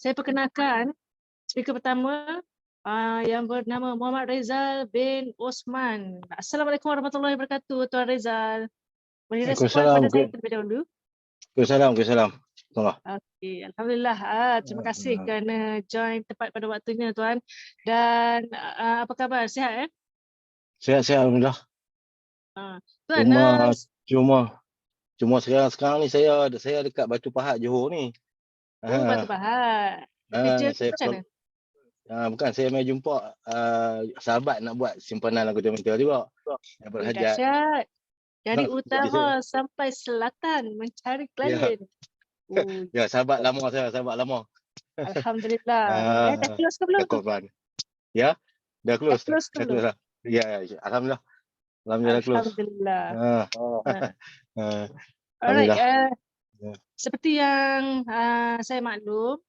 Saya perkenalkan speaker pertama yang bernama Muhammad Rezal bin Osman. Assalamualaikum warahmatullahi wabarakatuh, Tuan Rezal. Boleh respon Waalaikumsalam. pada saya terlebih dahulu? Waalaikumsalam. Okey, alhamdulillah. Terima kasih kerana join tepat pada waktunya, Tuan. Dan apa khabar? Sihat? Sihat-sihat alhamdulillah. Tuan, Cuma sekarang ni saya dekat Batu Pahat Johor ni. Batu Pahat. Kerja Saya macam mana? bukan, saya mai jumpa sahabat nak buat simpanan lagu meter juga. Dapat hajat. Dahsyat. Dari Jadi utara sampai selatan mencari klien. ya, sahabat lama saya, sahabat lama. Alhamdulillah. Dah close ke belum? Korban. Ya, dah close. Dah close ke belum? Ya, alhamdulillah. Alhamdulillah close. Alhamdulillah. Alhamdulillah. Alright, seperti yang saya maklum,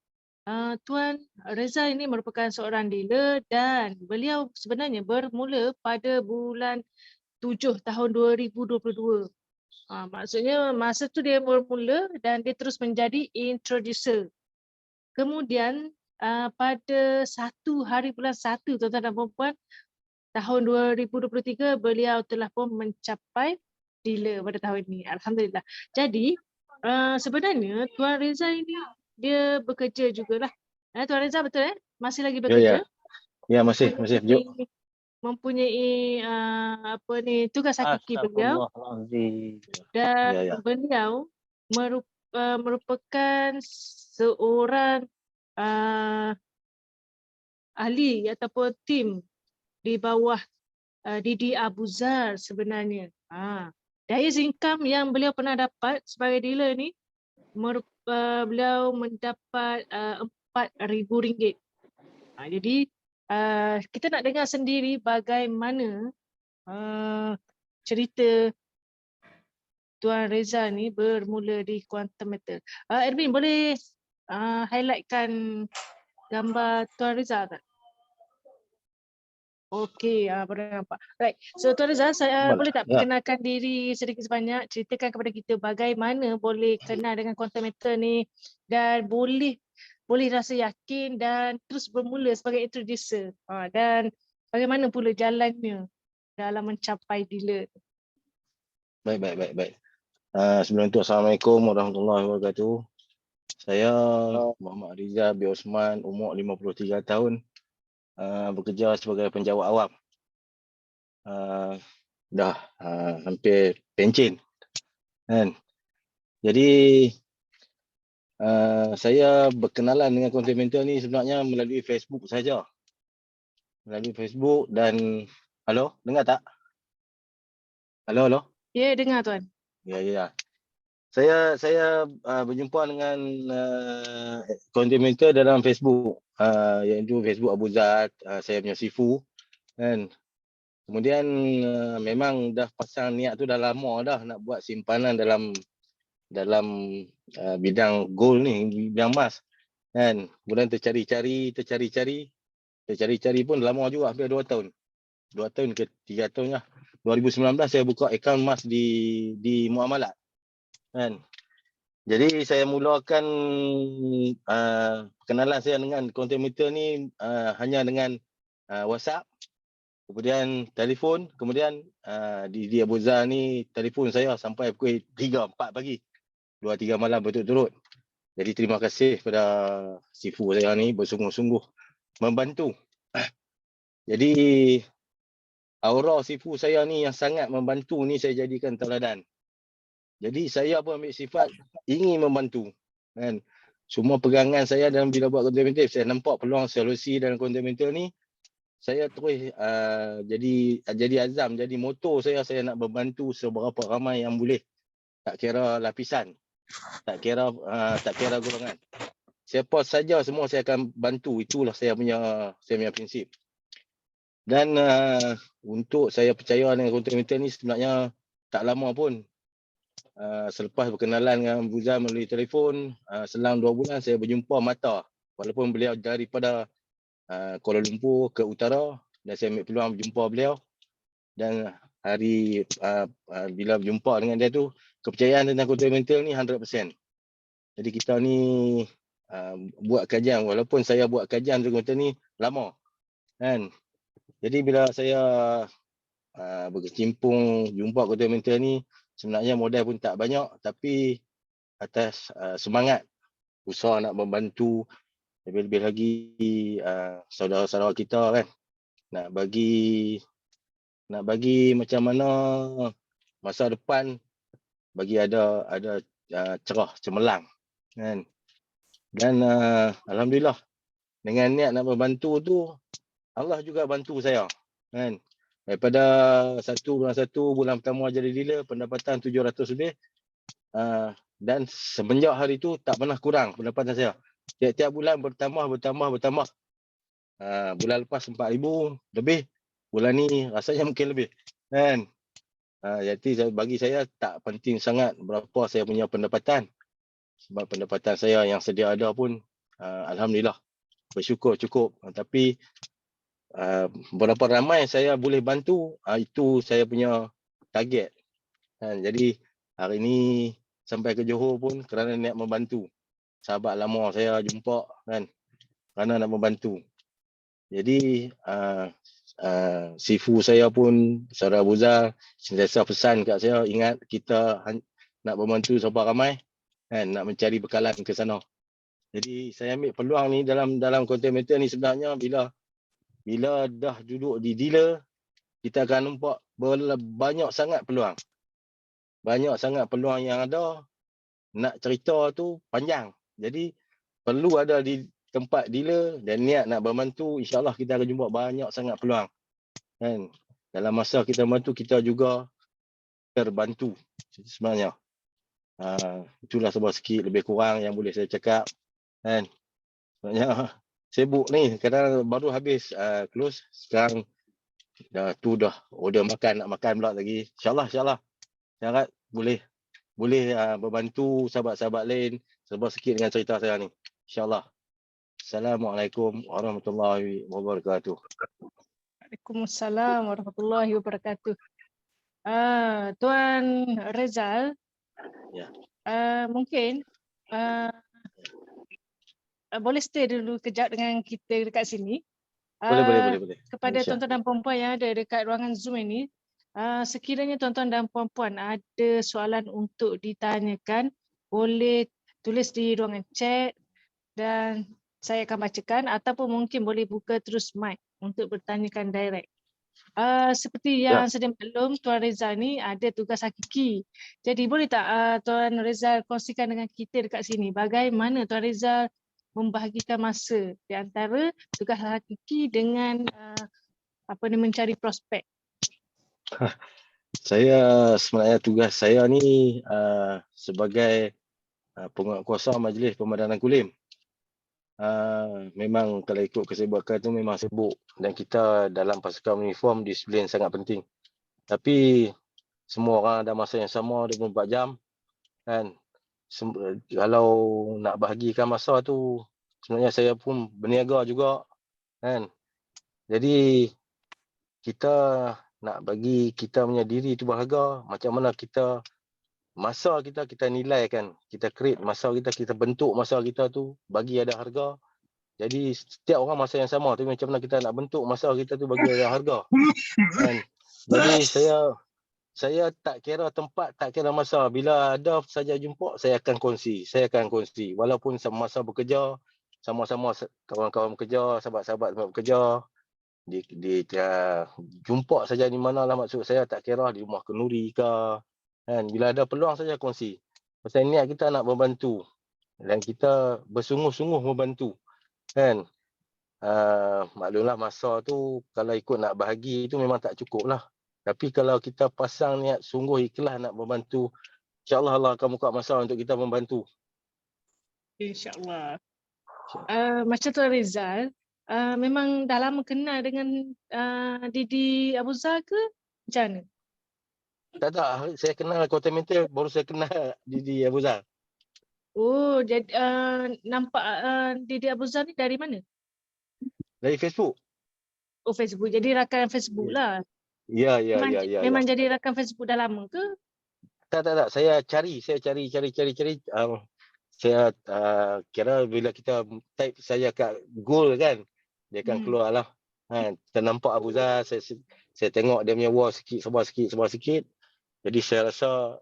Tuan Reza ini merupakan seorang dealer dan beliau sebenarnya bermula pada bulan 7 tahun 2022. Maksudnya masa tu dia bermula dan dia terus menjadi introducer. Kemudian pada 1 hari bulan 1 tuan-tuan dan puan-puan tahun 2023 beliau telah pun mencapai dealer pada tahun ini. Alhamdulillah. Jadi sebenarnya Tuan Reza ini dia bekerja jugalah. Tuan Reza betul masih lagi bekerja? Ya, masih. Mempunyai tugas hakiki beliau. Dan beliau merupakan seorang ahli ataupun tim di bawah Didi Abuzar sebenarnya. Daya income yang beliau pernah dapat sebagai dealer ni, beliau mendapat RM4,000. Jadi kita nak dengar sendiri bagaimana cerita Tuan Reza ni bermula di Quantum Metal. Erwin boleh highlightkan gambar Tuan Reza tak? Okey, baru nampak. Right. So Tuan Reza, saya boleh tak perkenalkan diri sedikit sebanyak, ceritakan kepada kita bagaimana boleh kenal dengan Quantum Metal ni dan boleh rasa yakin dan terus bermula sebagai introducer. Dan bagaimana pula jalannya dalam mencapai dealer. Baik. Sebelum itu, Assalamualaikum warahmatullahi wabarakatuh. Saya Muhammad Rizal bin Osman, umur 53 tahun. Bekerja sebagai penjawat awam. Dah hampir pencen. Kan? Jadi saya berkenalan dengan Quantum Metal ni sebenarnya melalui Facebook saja. Melalui Facebook dan halo, dengar tak? Halo. Ya, dengar Tuan. Ya. Saya berjumpa dengan Quantum Metal dalam Facebook, iaitu Facebook Abu Zat, saya punya Sifu kan. Kemudian memang dah pasang niat tu dah lama dah nak buat simpanan dalam bidang gold ni, bidang emas kan. Kemudian tercari-cari pun lama juga, hampir 2 tahun. 2 tahun ke 3 tahun lah. 2019 saya buka akaun emas di Muamalat kan. Jadi saya mulakan perkenalan saya dengan Quantum Metal ni hanya dengan WhatsApp, kemudian telefon, kemudian di Abu Zar ni telefon saya sampai pukul 3-4 pagi, 2-3 malam berturut-turut. Jadi terima kasih pada Sifu saya ni, bersungguh-sungguh membantu. Jadi aura Sifu saya ni yang sangat membantu ni saya jadikan teladan. Jadi saya pun ambil sifat ingin membantu kan. Semua pegangan saya dalam bila buat Quantum Metal, saya nampak peluang solusi dalam Quantum Metal ni, saya terus jadi azam, jadi motor saya nak membantu seberapa ramai yang boleh. Tak kira lapisan, tak kira golongan. Siapa saja semua saya akan bantu. Itulah saya punya prinsip. Dan untuk saya percaya dengan Quantum Metal ni sebenarnya tak lama pun. Selepas berkenalan dengan Buzar melalui telefon, selang 2 bulan saya berjumpa mata. Walaupun beliau daripada Kuala Lumpur ke utara, dan saya ambil peluang berjumpa beliau. Dan hari bila berjumpa dengan dia tu, kepercayaan tentang Quantum Metal ni 100%. Jadi kita ni buat kajian, walaupun saya buat kajian dokumenter ni lama kan. Jadi bila saya berkecimpung jumpa dokumenter ni, sebenarnya modal pun tak banyak, tapi atas semangat usaha nak membantu lebih-lebih lagi saudara-saudara kita kan, nak bagi macam mana masa depan bagi ada cerah cemerlang kan. Dan alhamdulillah dengan niat nak membantu tu, Allah juga bantu saya kan. Daripada bulan 1 bulan pertama jadi dealer, pendapatan 700 lebih, dan semenjak hari tu tak pernah kurang pendapatan saya. Tiap-tiap bulan bertambah. Bulan lepas 4,000 lebih, bulan ni rasanya mungkin lebih kan. Jadi bagi saya tak penting sangat berapa saya punya pendapatan, sebab pendapatan saya yang sedia ada pun alhamdulillah bersyukur cukup. Tapi berapa ramai saya boleh bantu, itu saya punya target kan. Jadi hari ni sampai ke Johor pun kerana niat membantu sahabat lama saya jumpa kan, kerana nak membantu. Jadi sifu saya pun, saudara Abuzar, sentiasa pesan kat saya, ingat kita nak membantu siapa ramai kan, nak mencari bekalan ke sana. Jadi saya ambil peluang ni dalam content meter ni, sebenarnya bila dah duduk di dealer, kita akan nampak banyak sangat peluang. Banyak sangat peluang yang ada, nak cerita tu panjang. Jadi perlu ada di tempat dealer dan niat nak membantu, insya-Allah kita akan jumpa banyak sangat peluang. Kan? Dalam masa kita bantu, kita juga terbantu sebenarnya. Itulah sebuah sikit lebih kurang yang boleh saya cakap kan. Sebenarnya sibuk ni, kadang baru habis close, sekarang dah order makan, nak makan pula lagi. InsyaAllah saya harap boleh membantu sahabat-sahabat lain sebuah sikit dengan cerita saya ni. InsyaAllah. Assalamualaikum warahmatullahi wabarakatuh. Waalaikumsalam warahmatullahi wabarakatuh. Tuan Rezal, Ya. mungkin boleh stay dulu kejap dengan kita dekat sini. Boleh. Kepada Insya. tuan-tuan dan puan-puan yang ada dekat ruangan Zoom ini, sekiranya tuan-tuan dan puan-puan ada soalan untuk ditanyakan, boleh tulis di ruangan chat dan saya akan bacakan, ataupun mungkin boleh buka terus mic untuk bertanyakan direct. Seperti yang sedia maklum, Tuan Rezal ni ada tugas hakiki. Jadi boleh tak Tuan Rezal kongsikan dengan kita dekat sini bagaimana Tuan Rezal membahagikan masa di antara tugas hakiki dengan mencari prospek? Saya sebenarnya tugas saya ni sebagai penguatkuasa Majlis Pemadanan Kulim. Memang kalau ikut kesibukan tu memang sibuk, dan kita dalam pasukan uniform disiplin sangat penting. Tapi semua orang ada masa yang sama 24 jam kan. Kalau nak bahagikan masa tu, sebenarnya saya pun berniaga juga kan. Jadi kita nak bagi kita punya diri tu berharga, macam mana masa kita nilai kan, kita create masa kita bentuk masa kita tu bagi ada harga. Jadi setiap orang masa yang sama, tapi macam mana kita nak bentuk masa kita tu bagi ada harga kan. Jadi saya tak kira tempat, tak kira masa, bila ada saja jumpa saya akan kongsi. Walaupun masa bekerja, sama-sama kawan-kawan bekerja, sahabat-sahabat bekerja, jumpa saja di manalah, maksud saya tak kira di rumah kenduri ke kan, bila ada peluang saja kongsi. Pasal niat kita nak membantu dan kita bersungguh-sungguh membantu kan. Maklumlah masa tu kalau ikut nak bahagi tu memang tak cukup lah. Tapi kalau kita pasang niat sungguh ikhlas nak membantu, insya-Allah Allah akan buka masa untuk kita membantu. InsyaAllah. Macam Tuan Rezal, memang dah lama kenal dengan Didi Abuzar ke? Macam mana? Tak, saya kenal content mentor, baru saya kenal Didi Abuzar. Oh, jadi nampak Didi Abuzar ni dari mana? Dari Facebook. Oh, Facebook. Jadi rakan Facebook lah. Ya. Memang jadi rakan Facebook dah lama ke? Tak. Saya cari. saya kira bila kita type saja kat Google kan, dia akan keluar lah. Kita nampak Abu Zah, saya tengok dia punya wall sikit, sebar sikit. Jadi saya rasa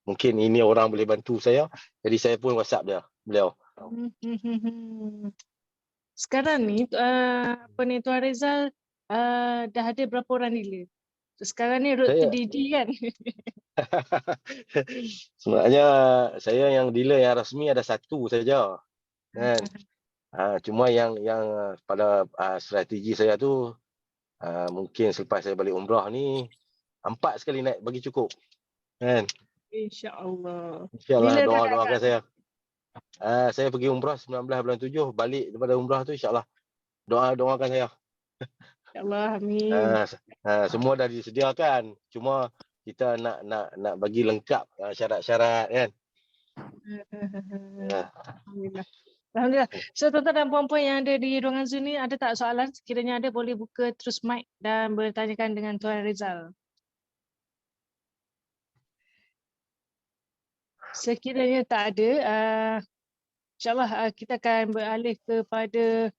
mungkin ini orang boleh bantu saya. Jadi saya pun WhatsApp beliau. Sekarang ni Tuan Rizal dah ada berapa orang dealer? Sekarang ni road to Saya DD kan? sebenarnya saya yang dealer yang rasmi ada satu saja kan. Cuma yang pada strategi saya tu mungkin selepas saya balik umrah ni 4 sekali naik bagi cukup kan. InsyaAllah. InsyaAllah, Bila doakan kan? saya. Saya pergi umrah 19 bulan 7, balik daripada umrah tu insyaAllah. Doakan saya. InsyaAllah, amin. Semua dah disediakan. Cuma kita nak bagi lengkap syarat-syarat kan. Alhamdulillah. Alhamdulillah. So tuan-tuan dan puan-puan yang ada di ruangan Zoom ni, ada tak soalan? Sekiranya ada, boleh buka terus mic dan bertanyakan dengan Tuan Rizal. Sekiranya tak ada, insyaAllah kita akan beralih kepada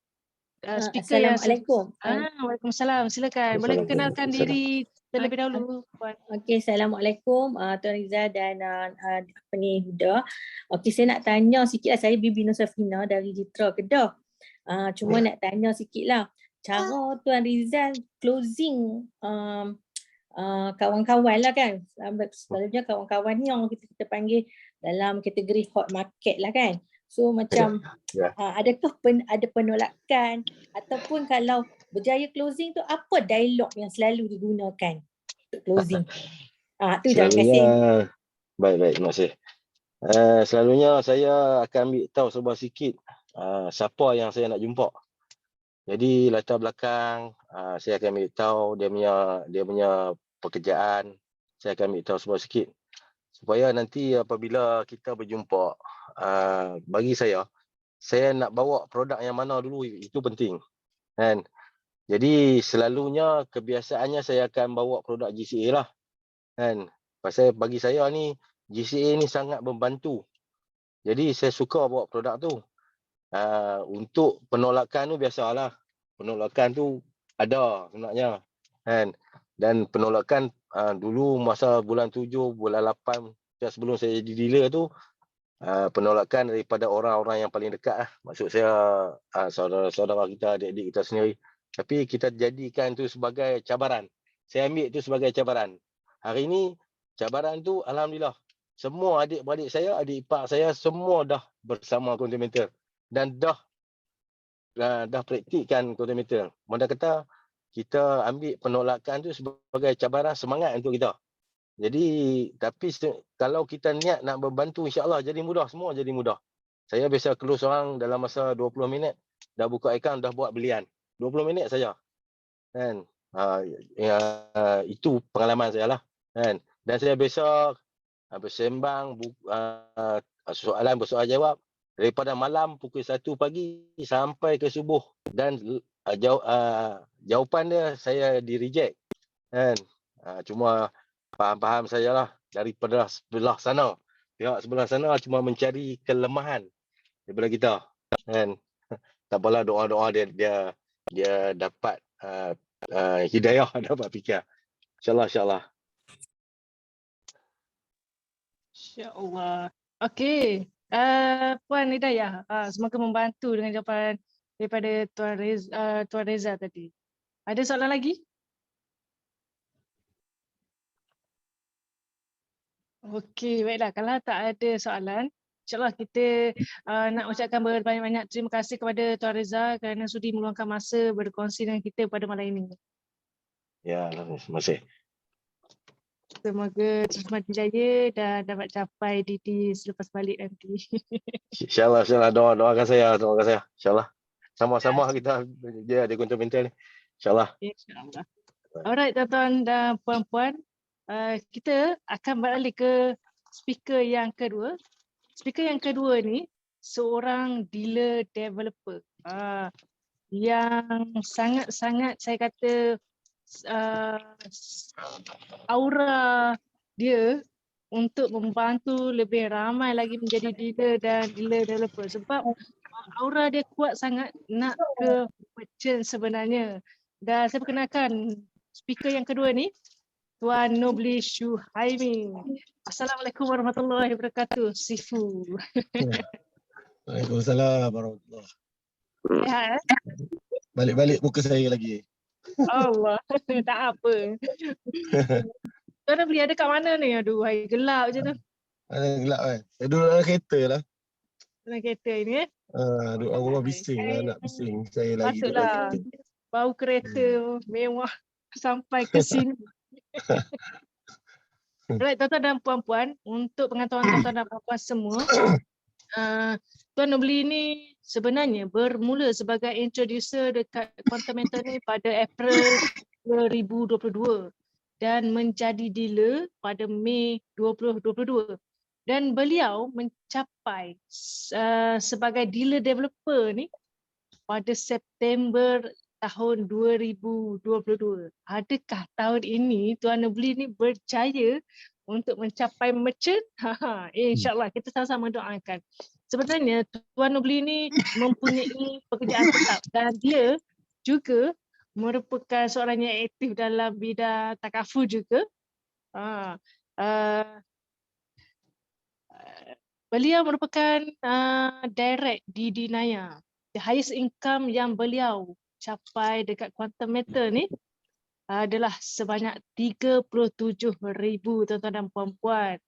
speaker yang Assalamualaikum. Waalaikumsalam. Silakan. Boleh kenalkan diri terlebih dahulu, Puan. Okey, Assalamualaikum Tuan Rizal dan Huda. Okey, saya nak tanya sikitlah, saya Bibi Nusafina dari Jitra Kedah. Cuma nak tanya sikitlah, cara Tuan Rizal closing kawan-kawan lah kan. Selalunya kawan-kawan ni yang kita panggil dalam kategori hot market lah kan. So macam adakah ada penolakan, ataupun kalau berjaya closing tu apa dialog yang selalu digunakan untuk closing? Tu terima kasih. Baik, terima kasih. Selalunya saya akan ambil tahu sebuah sikit siapa yang saya nak jumpa. Jadi latar belakang saya akan ambil tahu dia punya pekerjaan. Saya akan ambil tahu sebuah sikit supaya nanti apabila kita berjumpa, bagi saya nak bawa produk yang mana dulu, itu penting kan. Jadi selalunya kebiasaannya saya akan bawa produk GCA lah kan. Pasal bagi saya ni GCA ni sangat membantu. Jadi saya suka bawa produk tu. Untuk penolakan tu biasalah. Penolakan tu ada sebenarnya kan. Dan penolakan dulu masa bulan 7, bulan 8 sebelum saya jadi dealer tu, penolakan daripada orang-orang yang paling dekat lah. Maksud saya saudara-saudara kita, adik-adik kita sendiri. Tapi kita jadikan tu sebagai cabaran. Saya ambil tu sebagai cabaran. Hari ni cabaran tu alhamdulillah semua adik-beradik saya, adik ipar saya semua dah bersama Continental dan dah praktikkan Continental. Mana kata kita ambil penolakan tu sebagai cabaran semangat untuk kita. Jadi tapi kalau kita niat nak membantu, insya-Allah jadi mudah, semua jadi mudah. Saya biasa close orang dalam masa 20 minit, dah buka akaun, dah buat belian. 20 minit saja. Kan? Itu pengalaman saya lah. Kan? Dan saya biasa bersembang, soalan bersoal jawab daripada malam pukul 1 pagi sampai ke subuh, dan jawapan dia saya di reject kan. Cuma faham saya lah daripada sebelah sana, pihak sebelah sana cuma mencari kelemahan daripada kita kan. Tak apalah, doa-doa dia dapat hidayah, dapat fikir. InsyaAllah. InsyaAllah. Okey. Puan Hidayah, semoga membantu dengan jawapan daripada Tuan Reza tadi. Ada soalan lagi? Okey, baiklah. Kalau tak ada soalan, insyaAllah kita nak ucapkan berbanyak-banyak terima kasih kepada Tuan Reza kerana sudi meluangkan masa berkongsi dengan kita pada malam ini. Ya, terima kasih. Semoga semakin jaya dan dapat capai DD selepas balik nanti. InsyaAllah, doakan saya, InsyaAllah. Sama-sama kita dia di Continental ni. InsyaAllah. InsyaAllah. Alright, tuan-tuan dan puan-puan, kita akan beralih ke speaker yang kedua. Speaker yang kedua ni seorang dealer developer yang sangat-sangat, saya kata, aura dia untuk membantu lebih ramai lagi menjadi dealer dan dealer developer sebab aura dia kuat sangat nak ke merchant sebenarnya. Dan saya perkenalkan speaker yang kedua ni, Tuan Nobli Syuhaimi. Assalamualaikum warahmatullahi wabarakatuh, Sifu. Waalaikumsalam warahmatullahi. Sihat? Balik-balik muka saya lagi. Allah, tak apa. Tuan Nobli ada kat mana ni? Aduh, hari gelap je tu. Ada gelap kan? Saya duduk dalam kereta lah. Dalam kereta ni Duduk rumah bising lah, nak bising. Saya lagi duduk dalam Patutlah. kereta. Bau kereta mewah sampai ke sini. Alright, tuan-tuan dan puan-puan, untuk pengetahuan tuan-tuan dan puan-puan semua, Tuan Nobli ni sebenarnya bermula sebagai introducer dekat Quantum Mentor ni pada April 2022 dan menjadi dealer pada Mei 2022. Dan beliau mencapai sebagai dealer developer ni pada September tahun 2022. Adakah tahun ini Tuan Nobli ni berjaya untuk mencapai merchant? InsyaAllah kita sama-sama doakan. Sebenarnya Tuan Nobli ni mempunyai pekerjaan tetap dan dia juga merupakan seorang yang aktif dalam bidang takaful juga. Beliau merupakan direct di Dinaya. The highest income yang beliau capai dekat Quantum Meter ni adalah sebanyak 37,000 tuan-tuan dan puan-puan.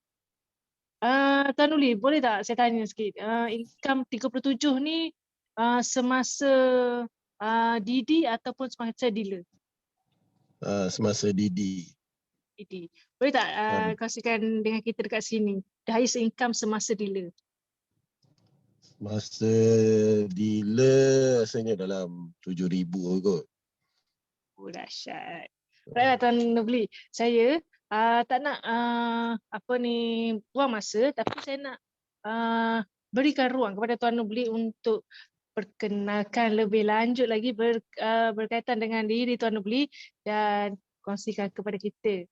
Tuan Nobli, boleh tak saya tanya sikit? Income 37 ni semasa DD ataupun semasa dealer? Semasa DD. DD. Boleh tak kongsikan dengan kita dekat sini? The highest income semasa dealer. Masa dealer rasanya dalam 7,000 kot. Oh, dahsyat. Baiklah Tuan Nobli, saya tak nak buang masa, tapi saya nak berikan ruang kepada Tuan Nobli untuk perkenalkan lebih lanjut lagi berkaitan dengan diri Tuan Nobli dan kongsikan kepada kita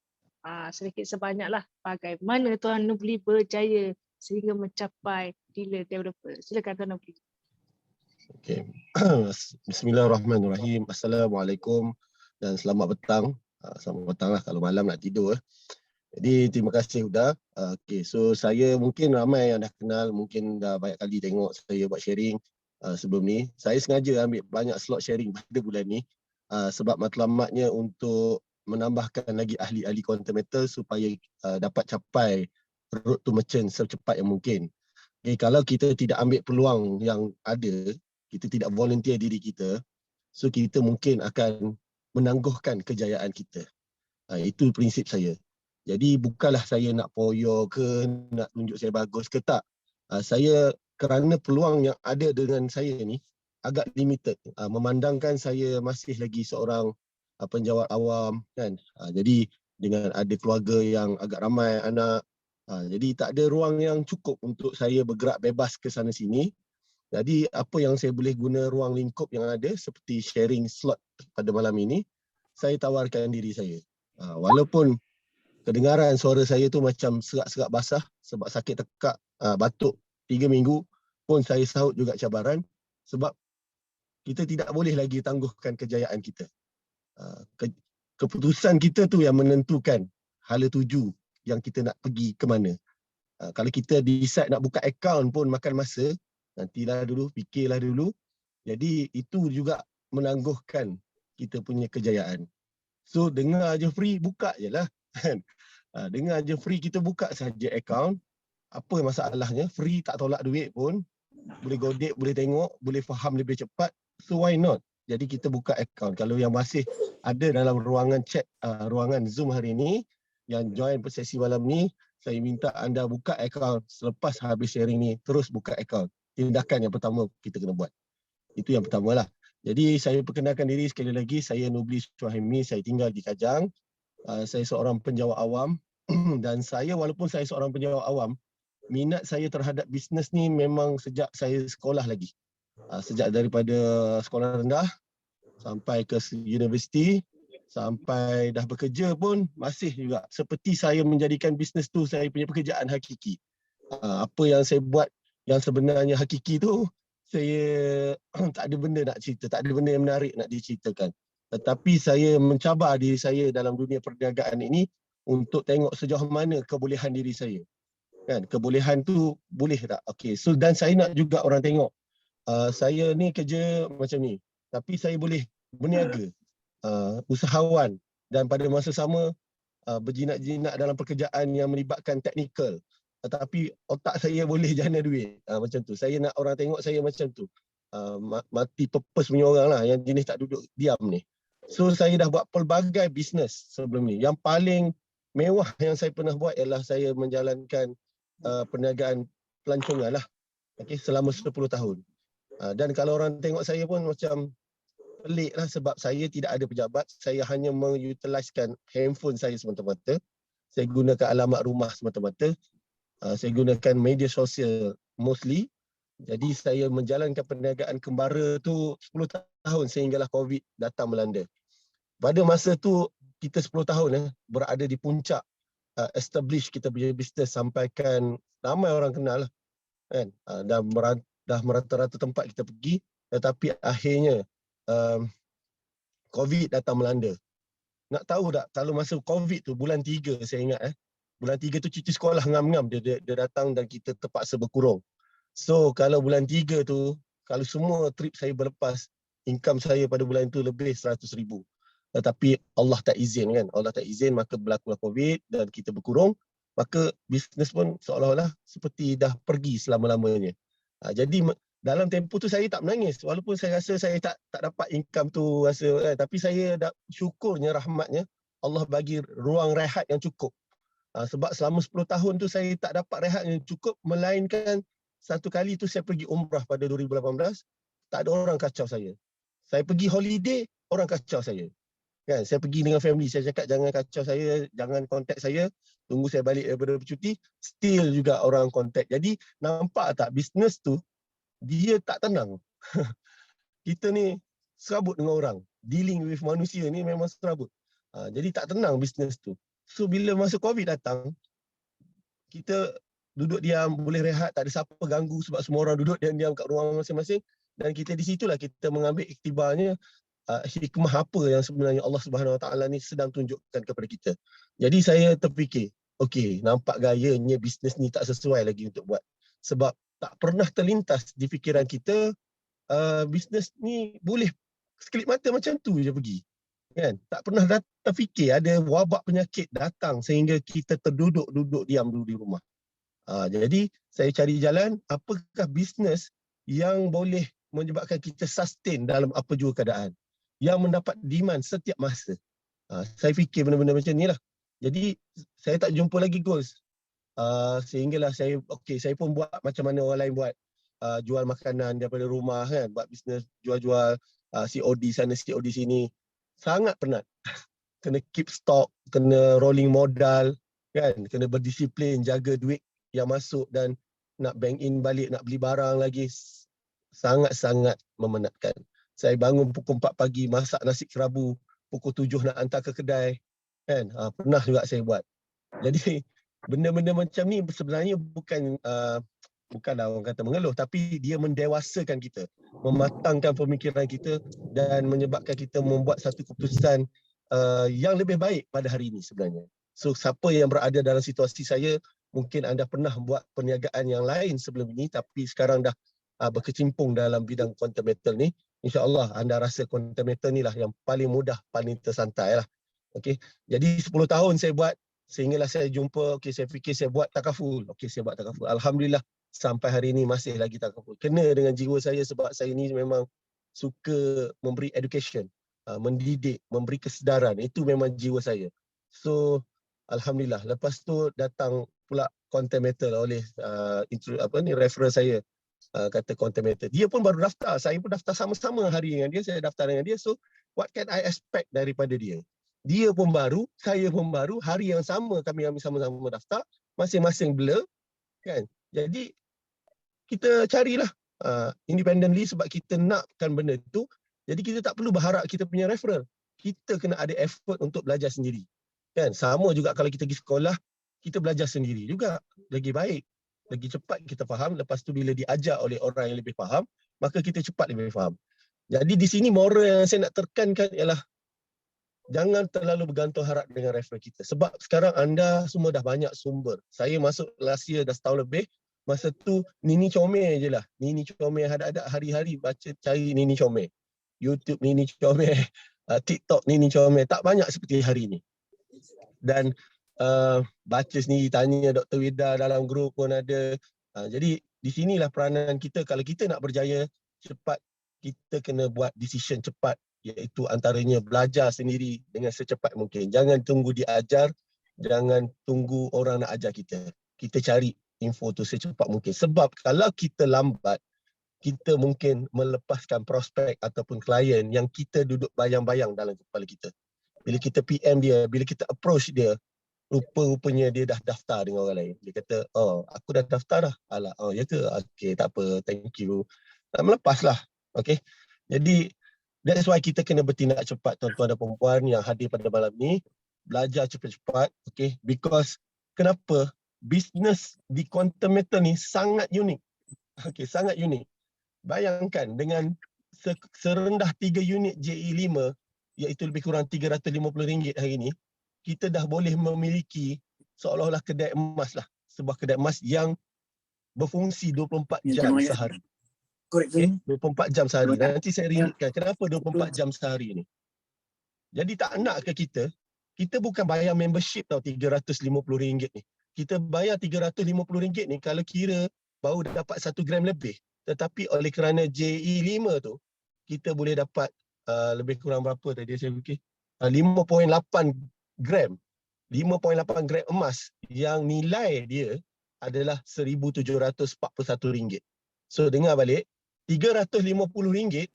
sedikit sebanyaklah bagaimana Tuan Nobli berjaya sehingga mencapai dealer developer. Silakan Tuan Nobli. Okay. Bismillahirrahmanirrahim. Assalamualaikum dan selamat petang. Selamat petang lah kalau malam nak tidur. Jadi terima kasih Huda. Okay, so saya mungkin ramai yang dah kenal, mungkin dah banyak kali tengok saya buat sharing sebelum ni. Saya sengaja ambil banyak slot sharing pada bulan ni sebab matlamatnya untuk menambahkan lagi ahli-ahli quantum metal supaya dapat capai road to merchant secepat yang mungkin. Okay, kalau kita tidak ambil peluang yang ada, kita tidak volunteer diri kita, so kita mungkin akan menangguhkan kejayaan kita. Itu prinsip saya. Jadi bukanlah saya nak poyo ke, nak tunjuk saya bagus ke, tak. Saya kerana peluang yang ada dengan saya ni agak limited. Memandangkan saya masih lagi seorang penjawat awam kan. Jadi dengan ada keluarga yang agak ramai anak, jadi tak ada ruang yang cukup untuk saya bergerak bebas ke sana sini. Jadi apa yang saya boleh guna ruang lingkup yang ada seperti sharing slot pada malam ini, saya tawarkan diri saya. Walaupun kedengaran suara saya tu macam serak-serak basah sebab sakit tekak, batuk 3 minggu pun saya sahut juga cabaran sebab kita tidak boleh lagi tangguhkan kejayaan kita. Keputusan kita tu yang menentukan hala tuju yang kita nak pergi ke mana. Kalau kita decide nak buka akaun pun makan masa, nantilah dulu, fikirlah dulu. Jadi itu juga menangguhkan kita punya kejayaan. So dengar je free, buka je lah. Dengar je free, kita buka saja akaun. Apa masalahnya? Free tak tolak duit pun. Boleh godek, boleh tengok, boleh faham lebih cepat. So why not? Jadi kita buka akaun. Kalau yang masih ada dalam ruangan chat, ruangan Zoom hari ini, yang join sesi malam ni, saya minta anda buka akaun selepas habis sharing ni, terus buka akaun. Tindakan yang pertama kita kena buat. Itu yang pertama lah. Jadi saya perkenalkan diri sekali lagi, saya Nobli Syuhaimi, saya tinggal di Kajang. Saya seorang penjawat awam dan saya walaupun saya seorang penjawat awam, minat saya terhadap bisnes ni memang sejak saya sekolah lagi. Sejak daripada sekolah rendah sampai ke universiti, Sampai dah bekerja pun masih juga seperti saya menjadikan bisnes tu saya punya pekerjaan hakiki. Apa yang saya buat yang sebenarnya hakiki tu, saya tak ada benda nak cerita, tak ada benda yang menarik nak diceritakan. Tetapi saya mencabar diri saya dalam dunia perniagaan ini untuk tengok sejauh mana kebolehan diri saya. Kan, kebolehan tu boleh tak? Okay. So dan saya nak juga orang tengok saya ni kerja macam ni, tapi saya boleh berniaga, usahawan, dan pada masa sama berjinak-jinak dalam pekerjaan yang melibatkan teknikal. Tetapi otak saya boleh jana duit. Macam tu. Saya nak orang tengok saya macam tu. Mati purpose punya orang lah, yang jenis tak duduk diam ni. So saya dah buat pelbagai bisnes sebelum ni. Yang paling mewah yang saya pernah buat ialah saya menjalankan perniagaan pelancongan lah. Okay, selama 10 tahun. Dan kalau orang tengok saya pun macam pelik lah, sebab saya tidak ada pejabat. Saya hanya mengutiliskan handphone saya semata-mata. Saya gunakan alamat rumah semata-mata. Saya gunakan media sosial mostly. Jadi saya menjalankan perniagaan kembara tu 10 tahun sehinggalah COVID datang melanda. Pada masa tu kita 10 tahun berada di puncak establish kita punya bisnes, sampaikan ramai orang kenal lah, kan. Dah merata-rata tempat kita pergi, tetapi akhirnya COVID datang melanda. Nak tahu tak, kalau masa COVID tu bulan 3 saya ingat bulan 3 tu cuti sekolah ngam-ngam dia datang dan kita terpaksa berkurung. So kalau bulan 3 tu, kalau semua trip saya berlepas, income saya pada bulan tu lebih 100,000. Tetapi Allah tak izin kan. Allah tak izin, maka berlakulah COVID dan kita berkurung. Maka bisnes pun seolah-olah seperti dah pergi selama-lamanya. Jadi dalam tempoh tu saya tak menangis. Walaupun saya rasa saya tak dapat income tu rasa, tapi saya syukurnya, rahmatnya Allah bagi ruang rehat yang cukup. Sebab selama 10 tahun tu saya tak dapat rehat yang cukup, melainkan satu kali tu saya pergi umrah pada 2018, tak ada orang kacau saya. Saya pergi holiday, orang kacau saya. Kan, saya pergi dengan family, saya cakap jangan kacau saya, jangan contact saya, tunggu saya balik daripada bercuti, still juga orang contact. Jadi nampak tak, bisnes tu dia tak tenang. Kita ni serabut dengan orang, dealing with manusia ni memang serabut. Jadi tak tenang bisnes tu. So bila masa COVID datang, kita duduk diam, boleh rehat, tak ada siapa ganggu sebab semua orang duduk diam-diam kat ruang masing-masing, dan kita di situlah kita mengambil iktibarnya, hikmah apa yang sebenarnya Allah Subhanahu Wa Taala ni sedang tunjukkan kepada kita. Jadi saya terfikir, okey, nampak gayanya bisnes ni tak sesuai lagi untuk buat. Sebab tak pernah terlintas di fikiran kita bisnes ni boleh sekelip mata macam tu je pergi. Kan? Tak pernah terfikir ada wabak penyakit datang sehingga kita terduduk diam dulu di rumah. Jadi saya cari jalan, apakah bisnes yang boleh menyebabkan kita sustain dalam apa jua keadaan, yang mendapat demand setiap masa. Saya fikir benda-benda macam ni lah. Jadi saya tak jumpa lagi goals. Sehinggalah saya pun buat macam mana orang lain buat. Jual makanan daripada rumah kan, buat bisnes jual-jual COD sana COD sini. Sangat penat. Kena keep stock, kena rolling modal kan, kena berdisiplin, jaga duit yang masuk dan nak bank in balik, nak beli barang lagi. Sangat-sangat memenatkan. Saya bangun pukul 4 pagi, masak nasi kerabu, pukul 7 nak hantar ke kedai. Kan? Pernah juga saya buat. Jadi benda-benda macam ni sebenarnya bukanlah orang kata mengeluh, tapi dia mendewasakan kita, mematangkan pemikiran kita dan menyebabkan kita membuat satu keputusan yang lebih baik pada hari ini sebenarnya. So siapa yang berada dalam situasi saya, mungkin anda pernah buat perniagaan yang lain sebelum ini tapi sekarang dah berkecimpung dalam bidang quantum metal ni, insya-Allah anda rasa quantum metal ni lah yang paling mudah, paling tersantai lah. Okey. Jadi 10 tahun saya buat sehinggalah saya jumpa, saya fikir saya buat takaful. Saya buat takaful. Alhamdulillah sampai hari ini masih lagi takaful. Kena dengan jiwa saya sebab saya ni memang suka memberi education, mendidik, memberi kesedaran. Itu memang jiwa saya. So alhamdulillah, lepas tu datang pula quantum metal oleh referral saya. Kata quantum metal. Dia pun baru daftar. Saya pun daftar sama-sama hari dengan dia. Saya daftar dengan dia. So what can I expect daripada dia? Dia pun baru, saya pun baru. Hari yang sama kami sama-sama daftar. Masing-masing blur. Kan? Jadi kita carilah independently sebab kita nakkan benda tu. Jadi kita tak perlu berharap kita punya referral. kita kena ada effort untuk belajar sendiri. Kan? Sama juga kalau kita pergi sekolah, kita belajar sendiri juga. Lagi baik, lagi cepat kita faham. Lepas tu bila diajar oleh orang yang lebih faham, maka kita cepat lebih faham. Jadi di sini moral yang saya nak tekankan ialah jangan terlalu bergantung harap dengan referral kita. Sebab sekarang anda semua dah banyak sumber. Saya masuk last year dah setahun lebih. Masa tu Nini Comel je lah. Nini Comel ada hari-hari baca cari Nini Comel. YouTube Nini Comel, TikTok Nini Comel. Tak banyak seperti hari ni. Dan baca sendiri, tanya Dr. Wida dalam grup pun ada. Jadi di sinilah peranan kita. Kalau kita nak berjaya cepat, kita kena buat decision cepat, iaitu antaranya belajar sendiri dengan secepat mungkin. Jangan tunggu diajar, jangan tunggu orang nak ajar kita. Kita cari info tu secepat mungkin. Sebab kalau kita lambat, kita mungkin melepaskan prospek ataupun klien yang kita duduk bayang-bayang dalam kepala kita. Bila kita PM dia, bila kita approach dia, rupa-rupanya dia dah daftar dengan orang lain. Dia kata, oh aku dah daftar dah. Alah, oh ya ke? Okay, tak apa, thank you. Melepaslah. Okay. Jadi, that's why kita kena bertindak cepat tuan-tuan dan perempuan yang hadir pada malam ni. Belajar cepat-cepat. Okay. Because, kenapa? Bisnes di quantum metal ni sangat unik. Okay, sangat unik. Bayangkan dengan serendah 3 unit JE5, iaitu lebih kurang RM350 hari ni, kita dah boleh memiliki seolah-olah kedai emas lah. Sebuah kedai emas yang berfungsi 24 jam sehari. Okay, 24 jam sehari. Nanti saya ringkatkan kenapa 24 jam sehari ni. Jadi tak nak ke kita bukan bayar membership tau RM350 ni. Kita bayar RM350 ni kalau kira baru dapat 1 gram lebih. Tetapi oleh kerana JE5 tu, kita boleh dapat lebih kurang berapa tadi saya fikir? 5.8 gram. 5.8 gram emas yang nilai dia adalah RM1,741. So dengar balik, RM350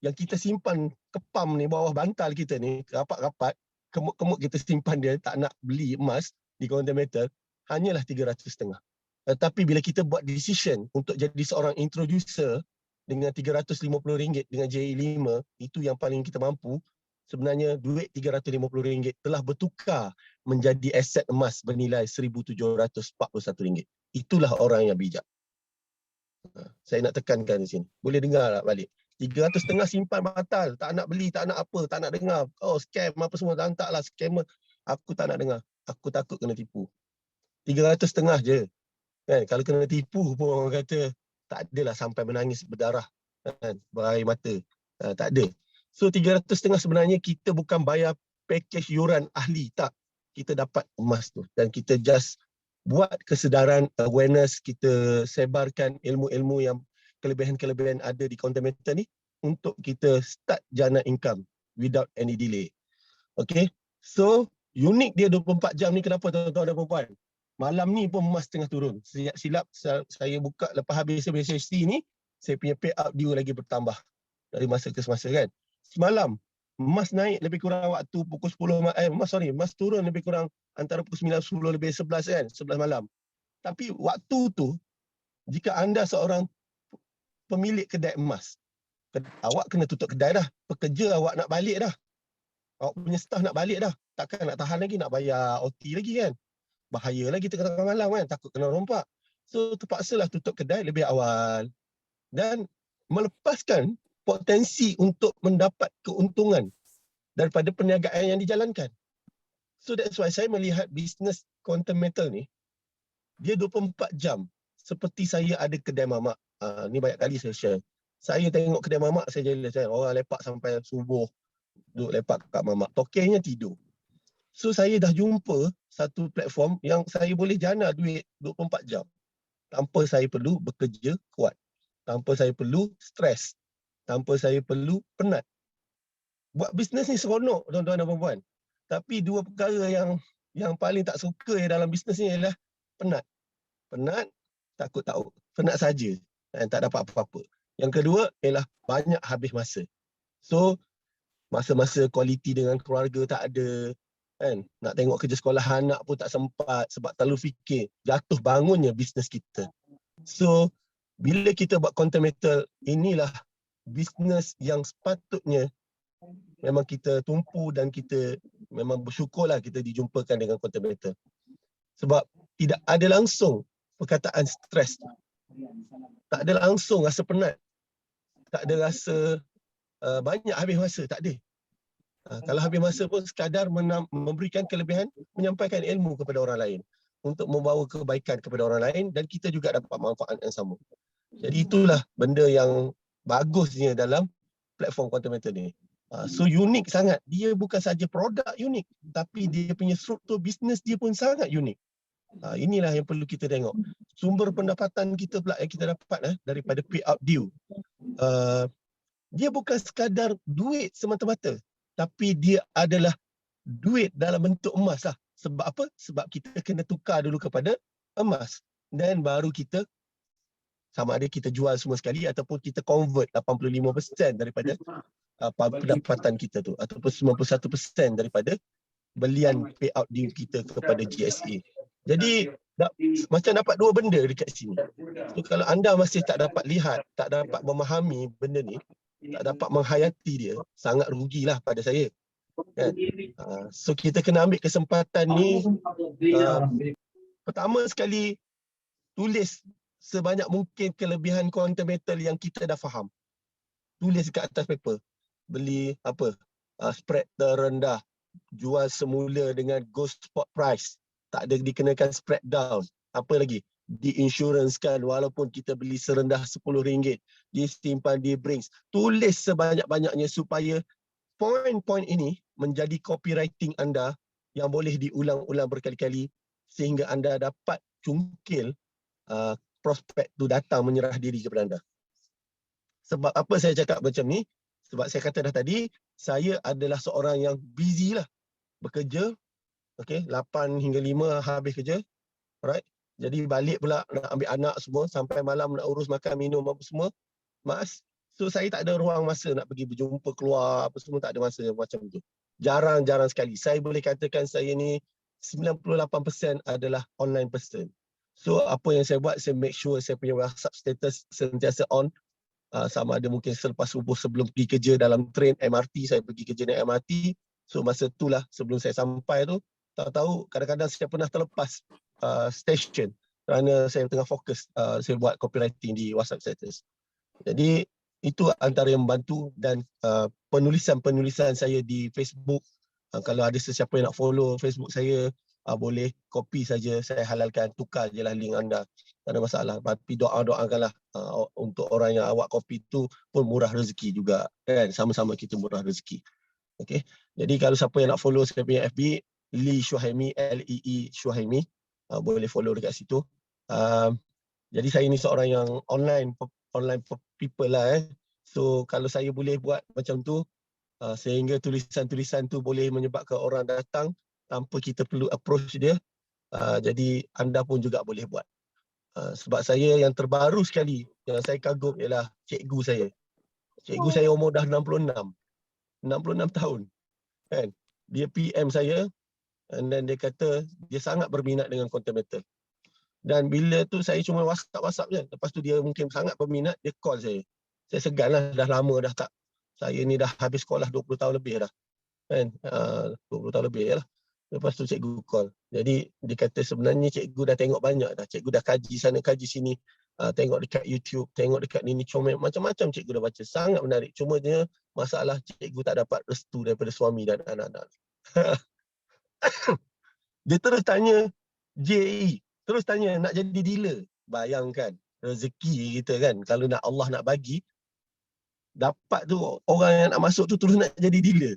yang kita simpan kepam ni bawah bantal kita ni, rapat-rapat, kemuk-kemuk kita simpan dia, tak nak beli emas di quantum metal, hanyalah RM300.5. Tetapi bila kita buat decision untuk jadi seorang introducer dengan RM350 dengan JE5, itu yang paling kita mampu, sebenarnya duit RM350 telah bertukar menjadi aset emas bernilai RM1,741. Itulah orang yang bijak. Saya nak tekankan di sini. Boleh dengar tak balik? RM300.5 simpan batal. Tak nak beli, tak nak apa, tak nak dengar. Oh scam apa semua, taklah scammer. Aku tak nak dengar. Aku takut kena tipu. RM300.5 je. Kan? Kalau kena tipu pun orang kata tak adalah sampai menangis berdarah. Kan? Berair mata. Tak ada. So RM300.5 sebenarnya kita bukan bayar package yuran ahli. Tak. Kita dapat emas tu. Dan kita just buat kesedaran, awareness, kita sebarkan ilmu-ilmu yang kelebihan-kelebihan ada di quantum metal ni untuk kita start jana income without any delay. Okay. So unik dia 24 jam ni kenapa tuan-tuan dan puan-puan? Malam ni pun emas tengah turun. Silap saya buka lepas habis SHC ni, saya punya payout due lagi bertambah dari masa ke semasa kan. Semalam emas naik lebih kurang waktu pukul 10 emas turun lebih kurang antara pukul 9, 10 lebih 11 kan, 11 malam. Tapi waktu tu jika anda seorang pemilik kedai emas, awak kena tutup kedai dah. Pekerja awak nak balik dah. Awak punya staff nak balik dah. Takkan nak tahan lagi, nak bayar OT lagi kan. Bahaya lagi tengah-tengah malam kan, takut kena rompak. So terpaksalah tutup kedai lebih awal dan melepaskan potensi untuk mendapat keuntungan daripada perniagaan yang dijalankan. So that's why saya melihat bisnes quantum metal ni, dia 24 jam. Seperti saya ada kedai mamak. Ni banyak kali saya share. Saya tengok kedai mamak, saya jelas orang lepak sampai subuh, duduk lepak kat mamak. Tokehnya tidur. So saya dah jumpa satu platform yang saya boleh jana duit 24 jam. Tanpa saya perlu bekerja kuat. Tanpa saya perlu stres. Tanpa saya perlu penat. Buat bisnes ni seronok tuan-tuan dan puan-puan. Tapi dua perkara yang paling tak suka dalam bisnes ni ialah penat. Penat, takut tahu. Penat saja dan tak dapat apa-apa. Yang kedua ialah banyak habis masa. So masa-masa kualiti dengan keluarga tak ada. Kan? Nak tengok kerja sekolah anak pun tak sempat sebab terlalu fikir. Jatuh bangunnya bisnes kita. So, bila kita buat quantum metal, inilah bisnes yang sepatutnya memang kita tumpu dan kita memang bersyukurlah kita dijumpakan dengan content creator. Sebab tidak ada langsung perkataan stres. Tak ada langsung rasa penat. Tak ada rasa banyak habis masa, tak ada. Kalau habis masa pun sekadar memberikan kelebihan, menyampaikan ilmu kepada orang lain untuk membawa kebaikan kepada orang lain dan kita juga dapat manfaat yang sama. Jadi itulah benda yang bagusnya dalam platform content creator ni. So unik sangat. Dia bukan saja produk unik, tapi dia punya struktur bisnes dia pun sangat unik. Inilah yang perlu kita tengok. Sumber pendapatan kita pula yang kita dapat daripada payout due. Dia bukan sekadar duit semata-mata, tapi dia adalah duit dalam bentuk emas lah. Sebab apa? Sebab kita kena tukar dulu kepada emas. Dan baru kita sama ada kita jual semua sekali ataupun kita convert 85% daripada pendapatan kita tu ataupun 91% daripada belian payout due kita kepada GSA. Jadi macam dapat dua benda dekat sini. So, kalau anda masih tak dapat lihat, tak dapat memahami benda ni, tak dapat menghayati dia, sangat rugilah pada saya. Kan? So kita kena ambil kesempatan ni. Pertama sekali, tulis sebanyak mungkin kelebihan content metal yang kita dah faham. Tulis kat atas paper. Beli apa? Spread terendah. Jual semula dengan ghost spot price. Tak ada dikenakan spread down. Apa lagi? Diinsurancekan walaupun kita beli serendah RM10. Disimpan di Brinks. Tulis sebanyak-banyaknya supaya poin-poin ini menjadi copywriting anda yang boleh diulang-ulang berkali-kali sehingga anda dapat cungkil prospek tu datang menyerah diri kepada anda. Sebab apa saya cakap macam ni? Sebab saya kata dah tadi, saya adalah seorang yang busy lah. Bekerja, 8 hingga 5 habis kerja. Alright. Jadi balik pula nak ambil anak semua, sampai malam nak urus makan, minum apa semua. So saya tak ada ruang masa nak pergi berjumpa keluar, apa semua tak ada masa macam tu. Jarang-jarang sekali. Saya boleh katakan saya ni 98% adalah online person. So apa yang saya buat, saya make sure saya punya WhatsApp status sentiasa on. Sama ada mungkin selepas subuh sebelum pergi kerja dalam train MRT, saya pergi kerja naik MRT. So masa itulah sebelum saya sampai tu, tahu-tahu kadang-kadang saya pernah terlepas station kerana saya tengah fokus saya buat copywriting di WhatsApp status. Jadi itu antara yang membantu dan penulisan-penulisan saya di Facebook. Kalau ada sesiapa yang nak follow Facebook saya, boleh copy saja, saya halalkan, tukar je lah link anda. Tak ada masalah. Tapi doa-doakanlah untuk orang yang awak copy tu pun murah rezeki juga. Kan? Sama-sama kita murah rezeki. Okay. Jadi kalau siapa yang nak follow saya punya FB, Lee Syuhaimi, L-E-E Syuhaimi, boleh follow dekat situ. Jadi saya ni seorang yang online people lah. So kalau saya boleh buat macam tu, sehingga tulisan-tulisan tu boleh menyebabkan orang datang tanpa kita perlu approach dia, jadi anda pun juga boleh buat. Sebab saya yang terbaru sekali yang saya kagum ialah cikgu saya. Cikgu saya umur dah 66 tahun. Kan? Dia PM saya dan dia kata dia sangat berminat dengan content metal. Dan bila tu saya cuma WhatsApp je. Lepas tu dia mungkin sangat berminat, dia call saya. Saya segan lah, dah lama dah tak. Saya ni dah habis sekolah 20 tahun lebih dah. Kan? 20 tahun lebih lah. Lepas tu cikgu call. Jadi dia kata sebenarnya cikgu dah tengok banyak dah. Cikgu dah kaji sana, kaji sini. Tengok dekat YouTube, tengok dekat Nini Comel. Macam-macam cikgu dah baca. Sangat menarik. Cuma dia masalah cikgu tak dapat restu daripada suami dan anak-anak. Dia terus tanya JE. Terus tanya nak jadi dealer. Bayangkan rezeki kita kan. Kalau nak Allah nak bagi, dapat tu orang yang nak masuk tu terus nak jadi dealer.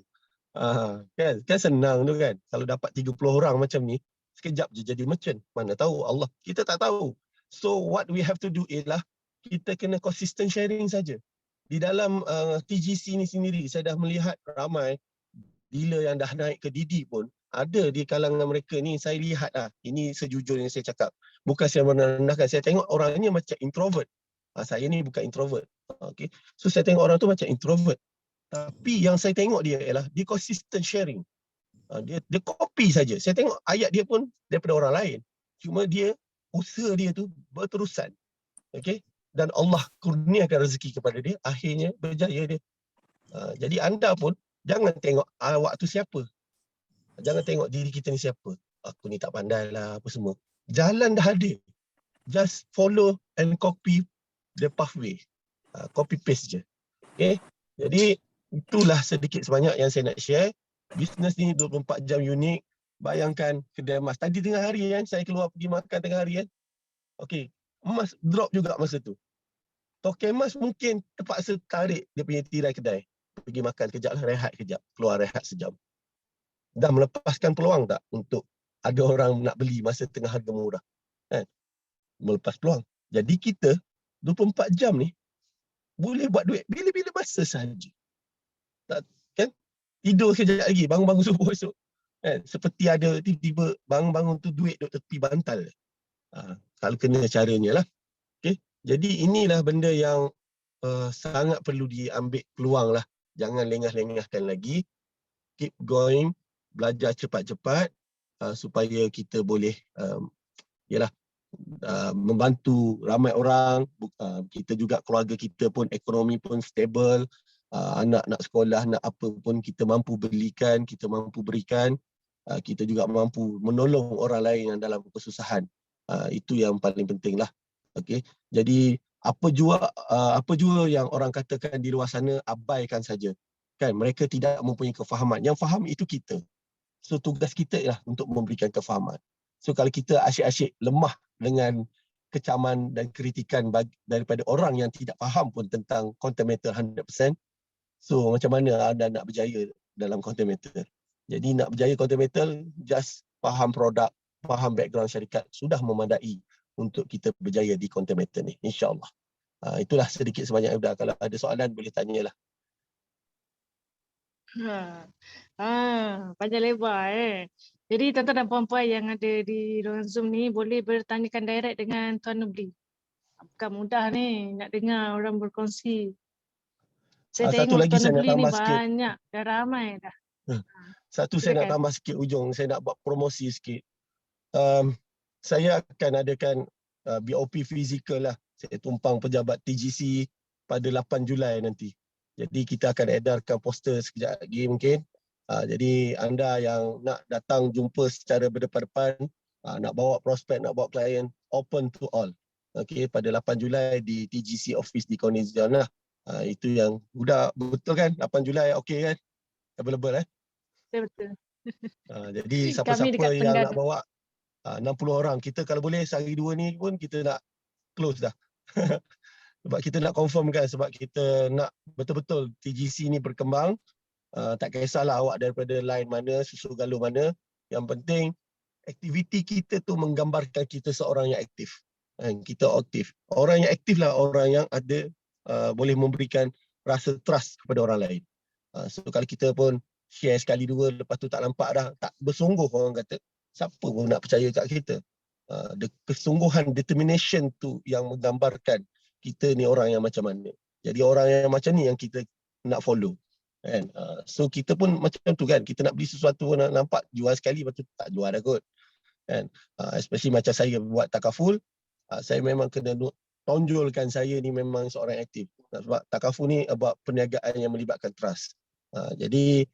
Kan senang tu kan. Kalau dapat 30 orang macam ni, sekejap je jadi merchant. Mana tahu Allah. Kita tak tahu. So what we have to do ialah kita kena consistent sharing saja. Di dalam TGC ni sendiri, saya dah melihat ramai dealer yang dah naik ke Didi pun ada di kalangan mereka ni. Saya lihat ini sejujurnya saya cakap. Bukan saya merendahkan. Saya tengok orangnya macam introvert. Saya ni bukan introvert. Okay. So saya tengok orang tu macam introvert. Tapi yang saya tengok dia ialah dia consistent sharing. Dia copy saja. Saya tengok ayat dia pun daripada orang lain. Cuma dia, usaha dia tu berterusan. Okay. Dan Allah kurniakan rezeki kepada dia. Akhirnya berjaya dia. Jadi anda pun Jangan tengok awak tu siapa. Jangan tengok diri kita ni siapa. Aku ni tak pandai lah apa semua. Jalan dah ada. Just follow and copy the pathway. Copy paste je. Okay. Jadi itulah sedikit sebanyak yang saya nak share. Bisnes ni 24 jam unik. Bayangkan kedai emas. Tadi tengah hari kan saya keluar pergi makan tengah hari kan. Okay. Emas drop juga masa tu. Token emas mungkin terpaksa tarik dia punya tirai kedai. Pergi makan kejap lah, rehat kejap. Keluar rehat sejam. Dah melepaskan peluang tak untuk ada orang nak beli masa tengah harga murah? Kan? Melepas peluang. Jadi kita 24 jam ni boleh buat duit bila-bila masa sahaja. Tak, kan? Tidur sekejap lagi, bangun-bangun subuh esok. Kan? Seperti ada tiba-tiba bangun-bangun tu duit duduk tepi bantal. Kalau kena caranya lah. Okay? Jadi inilah benda yang sangat perlu diambil peluang lah. Jangan lengah-lengahkan lagi. Keep going. Belajar cepat-cepat supaya kita boleh membantu ramai orang. Kita juga keluarga kita pun ekonomi pun stable. Anak nak sekolah, nak apa pun kita mampu belikan, kita mampu berikan. Kita juga mampu menolong orang lain yang dalam kesusahan. Itu yang paling penting lah. Okay. Jadi apa jua yang orang katakan di luar sana, abaikan saja. Kan, mereka tidak mempunyai kefahaman. Yang faham itu kita. So tugas kita lah untuk memberikan kefahaman. So kalau kita asyik-asyik lemah dengan kecaman dan kritikan daripada orang yang tidak faham pun tentang content meter 100%, so macam mana anda nak berjaya dalam content meter? Jadi nak berjaya content meter, just faham produk, faham background syarikat, sudah memadai untuk kita berjaya di content meter ni, insyaAllah. Itulah sedikit sebanyak Uda. Kalau ada soalan boleh tanyalah. Panjang lebar Jadi tuan-tuan dan puan-puan yang ada di ruang Zoom ni boleh bertanyakan direct dengan Tuan Nubli. Bukan mudah ni nak dengar orang berkongsi. Saya Satu tengok lagi Tuan saya nak Nubli ni tambah sikit. banyak, dah ramai dah. Satu saya nak Silakan. tambah sikit ujung, saya nak buat promosi sikit. Saya akan adakan BOP fizikal lah. Saya tumpang pejabat TGC pada 8 Julai nanti. Jadi kita akan edarkan poster sekejap lagi mungkin. Jadi anda yang nak datang jumpa secara berdepan-depan, nak bawa prospek, nak bawa klien, open to all. Okay, pada 8 Julai di TGC office di Cornelian lah. Itu yang udah betul kan? 8 Julai okey kan? Available Betul. Jadi Kami siapa-siapa dekat yang Tenggan. nak bawa 60 orang, kita kalau boleh sehari dua ni pun kita nak close dah. Sebab kita nak confirmkan, sebab kita nak betul-betul TGC ni berkembang. Tak kisahlah awak daripada line mana, susu galuh mana. Yang penting aktiviti kita tu menggambarkan kita seorang yang aktif. Kita aktif. Orang yang aktif lah orang yang ada boleh memberikan rasa trust kepada orang lain. So kalau kita pun share sekali dua, lepas tu tak nampak dah, tak bersungguh orang kata, siapa pun nak percaya kat kita. Kesungguhan, determination tu yang menggambarkan kita ni orang yang macam mana. Jadi orang yang macam ni yang kita nak follow. Kan? So kita pun macam tu kan, kita nak beli sesuatu nak nampak jual sekali, lepas tu tak jual dah kot. Kan? Especially macam saya buat takaful, saya memang kena tonjolkan saya ni memang seorang aktif. Sebab takaful ni about perniagaan yang melibatkan trust. Jadi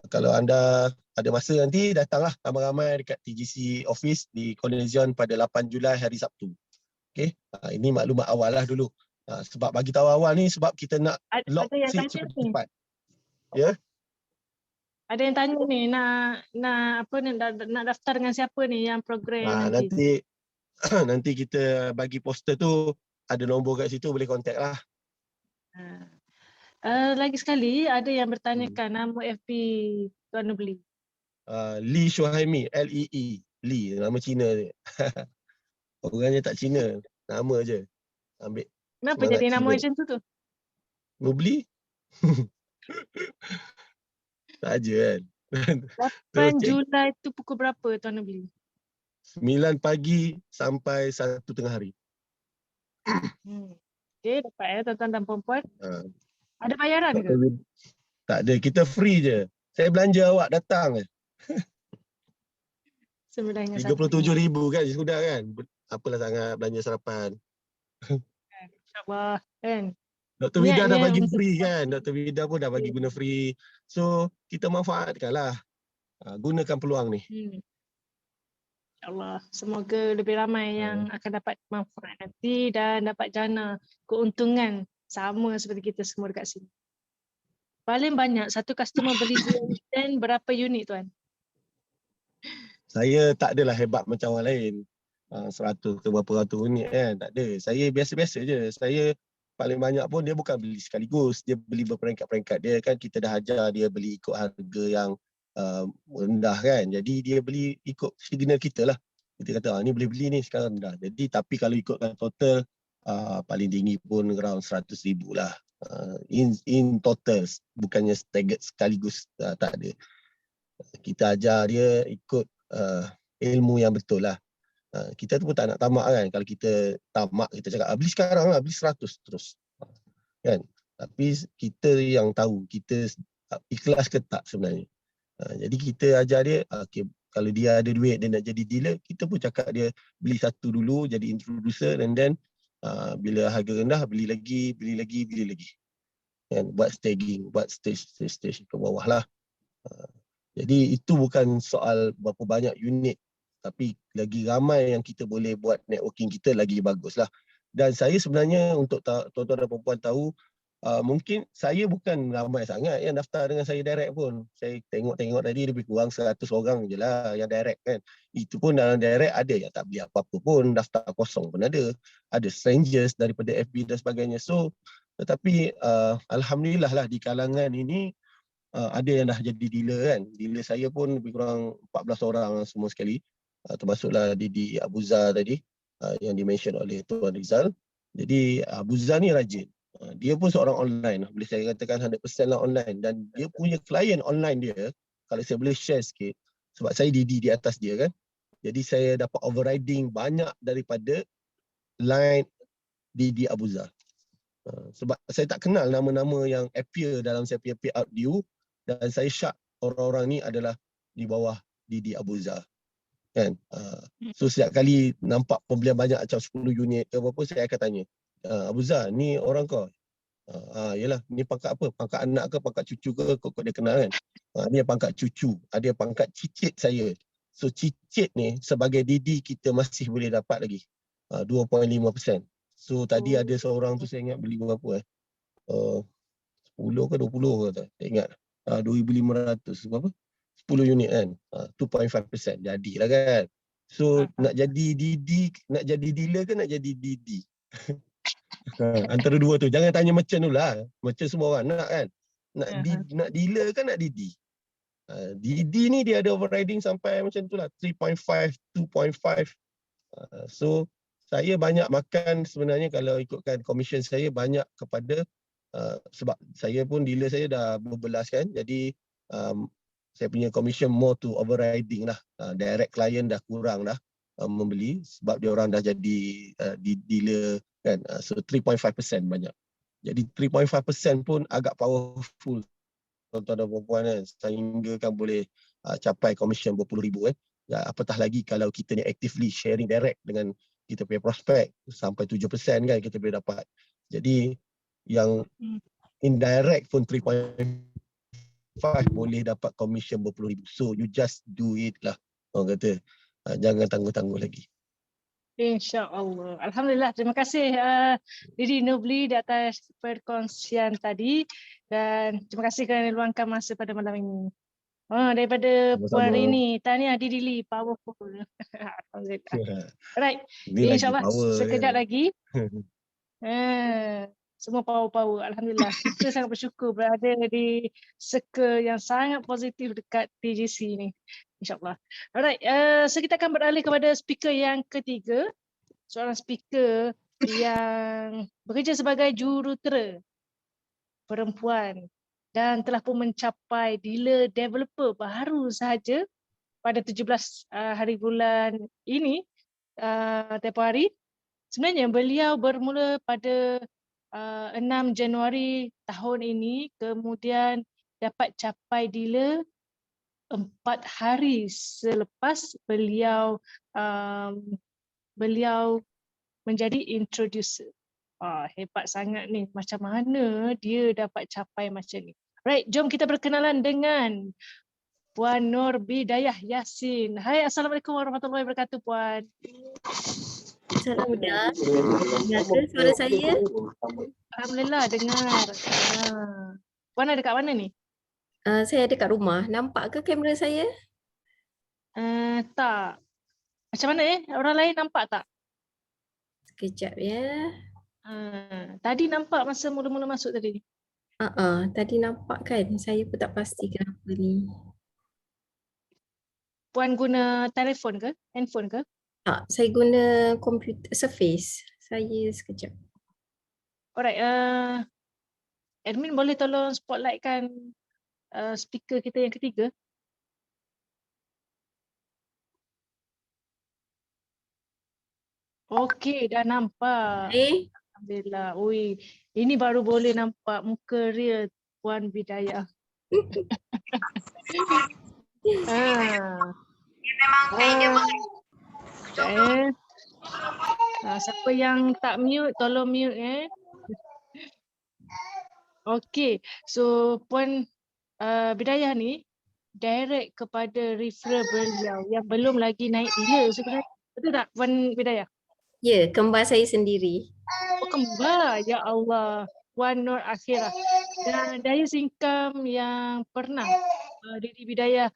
kalau anda ada masa nanti, datanglah ramai-ramai dekat TGC office di Cornelian pada 8 Julai hari Sabtu. Okay? Ini maklumat awal lah dulu. Sebab bagi tahu awal ni sebab kita nak lock yang seat tanya ni. cepat. Ya? Ada yang tanya ni, nak apa ni, nak daftar dengan siapa ni yang program nanti? Nanti kita bagi poster tu, ada nombor kat situ, boleh contact lah. Lagi sekali ada yang bertanyakan nama FB Tuan Nubli. Lee Shuhaimi, L-E-E, Lee, nama Cina dia. Orangnya tak Cina, nama je. Ambil Kenapa semangat jadi nama Cina. macam tu? Nubli? Tak aja kan. 8 Julai tu pukul berapa Tuan Nubli? 9 pagi sampai 1 tengah hari. Okay, dapat tuan-tuan dan puan-puan. Ada bayaran ke? Tak ada, kita free je. Saya belanja awak datang je. 9 RM37,000 kan sudah kan. Apalah sangat belanja sarapan. InsyaAllah kan. Dr. Vida dah Niatnya bagi untuk free kan. Dr. Vida pun dah bagi guna free. So kita manfaatkanlah. Gunakan peluang ni. InsyaAllah. Semoga lebih ramai yang akan dapat manfaat nanti dan dapat jana keuntungan sama seperti kita semua dekat sini. Paling banyak satu customer beli dan berapa unit tuan? Saya tak adalah hebat macam orang lain. 100 ke berapa ratus unit kan. Tak ada. Saya biasa-biasa je. Saya paling banyak pun dia bukan beli sekaligus. Dia beli berperingkat-peringkat. Dia kan kita dah ajar dia beli ikut harga yang rendah kan. Jadi dia beli ikut signal kita lah. Kita kata ni boleh beli ni sekarang rendah. Jadi tapi kalau ikutkan total paling tinggi pun around 100,000 lah. In total. Bukannya staggered sekaligus. Tak ada. Kita ajar dia ikut ilmu yang betul lah. Kita tu pun tak nak tamak kan. Kalau kita tamak, kita cakap beli sekarang lah, beli 100 terus. Kan? Tapi kita yang tahu, kita ikhlas ke tak sebenarnya. Jadi kita ajar dia, okay, kalau dia ada duit, dia nak jadi dealer, kita pun cakap dia beli satu dulu, jadi introducer, and then bila harga rendah, beli lagi. Kan? Buat staging, buat stage ke bawah lah. Jadi itu bukan soal berapa banyak unit, tapi lagi ramai yang kita boleh buat networking kita lagi baguslah. Dan saya sebenarnya untuk tuan-tuan dan puan-puan tahu, mungkin saya bukan ramai sangat yang daftar dengan saya direct pun. Saya tengok tadi lebih kurang 100 orang je lah yang direct kan. Itu pun dalam direct ada yang tak beli apa-apa pun, daftar kosong pun ada. Ada strangers daripada FB dan sebagainya. So tetapi alhamdulillah lah di kalangan ini ada yang dah jadi dealer kan. Dealer saya pun lebih kurang 14 orang semua sekali. Termasuklah Didi Abuza tadi yang dimention oleh Tuan Rizal. Jadi Abuza ni rajin. Dia pun seorang online. Boleh saya katakan 100% lah online. Dan dia punya klien online dia, kalau saya boleh share sikit, sebab saya Didi di atas dia kan. Jadi saya dapat overriding banyak daripada line Didi Abuza. Sebab saya tak kenal nama-nama yang appear dalam saya punya payout due. Dan saya syak orang-orang ni adalah di bawah Didi Abuza. Kan? So setiap kali nampak pembelian banyak macam 10 unit ke apa-apa, saya akan tanya, Abuza, ni orang kau? Yelah, ni pangkat apa? Pangkat anak ke, pangkat cucu ke, kok dia kenal kan? Ni pangkat cucu, ada pangkat cicit saya. So cicit ni sebagai Didi kita masih boleh dapat lagi 2.5%. So tadi ada seorang tu saya ingat beli berapa 10 ke 20 ke tak ingat. 2,500 berapa? 10 unit kan. 2.5%. Jadilah kan. So nak jadi Didi, nak jadi dealer ke nak jadi Didi? Antara dua tu. Jangan tanya merchant dulu lah. Merchant semua orang nak kan. Nak dealer ke nak Didi? Didi ni dia ada overriding sampai macam tu lah. 3.5, 2.5. So saya banyak makan sebenarnya kalau ikutkan commission saya banyak kepada sebab saya pun dealer saya dah berbelas kan. Jadi saya punya commission more to overriding lah. Direct client dah kurang dah membeli sebab dia orang dah jadi dealer kan. So 3.5% banyak. Jadi 3.5% pun agak powerful tuan-tuan dan puan-puan kan. Sehingga kan boleh capai commission berpuluh ribu kan. Apatah lagi kalau kita ni actively sharing direct dengan kita punya prospek sampai 7% kan kita boleh dapat. Jadi yang indirect pun 3.5 boleh dapat commission berpuluh ribu. So you just do it lah. Orang kata jangan tangguh-tangguh lagi. InsyaAllah. Alhamdulillah. Terima kasih Didi Nubli di atas perkongsian tadi. Dan terima kasih kerana luangkan masa pada malam ini. Daripada Puan Rini, tahniah Didi Lee, powerful. Alhamdulillah. Alright, insyaAllah sekejap lagi. Semua power. Alhamdulillah. Kita sangat bersyukur berada di circle yang sangat positif dekat TGC ni. InsyaAllah. Alright, so kita akan beralih kepada speaker yang ketiga. Seorang speaker yang bekerja sebagai jurutera perempuan dan telah pun mencapai dealer developer baru sahaja pada 17 hari bulan ini, tempoh hari. Sebenarnya beliau bermula pada 6 Januari tahun ini, kemudian dapat capai dealer 4 hari selepas beliau menjadi introducer. Hebat sangat ni. Macam mana dia dapat capai macam ni? Right, jom kita berkenalan dengan Puan Nurbidayah Yassin. Hai, Assalamualaikum warahmatullahi wabarakatuh, Puan. Salam Huda. Dengar ke suara saya? Alhamdulillah dengar. Puan ada kat mana ni? Saya ada kat rumah. Nampak ke kamera saya? Tak. Macam mana Orang lain nampak tak? Sekejap ya. Tadi nampak masa mula-mula masuk tadi. Tadi nampak kan? Saya pun tak pasti kenapa ni. Puan guna telefon ke? Handphone ke? Tak, saya guna komputer Surface. Saya sekejap. Alright. Admin boleh tolong spotlightkan speaker kita yang ketiga? Okey, dah nampak. Alhamdulillah. Ui, ini baru boleh nampak muka real Puan Bidayah. Siapa yang tak mute, tolong mute Okey, so Puan Bidayah ni direct kepada referral beliau yang belum lagi naik dealer sebenarnya. Betul tak Puan Bidayah? Ya, kembar saya sendiri. Kembar, ya Allah. Puan Nur Akhirah. Dan daya income yang pernah Didi Bidayah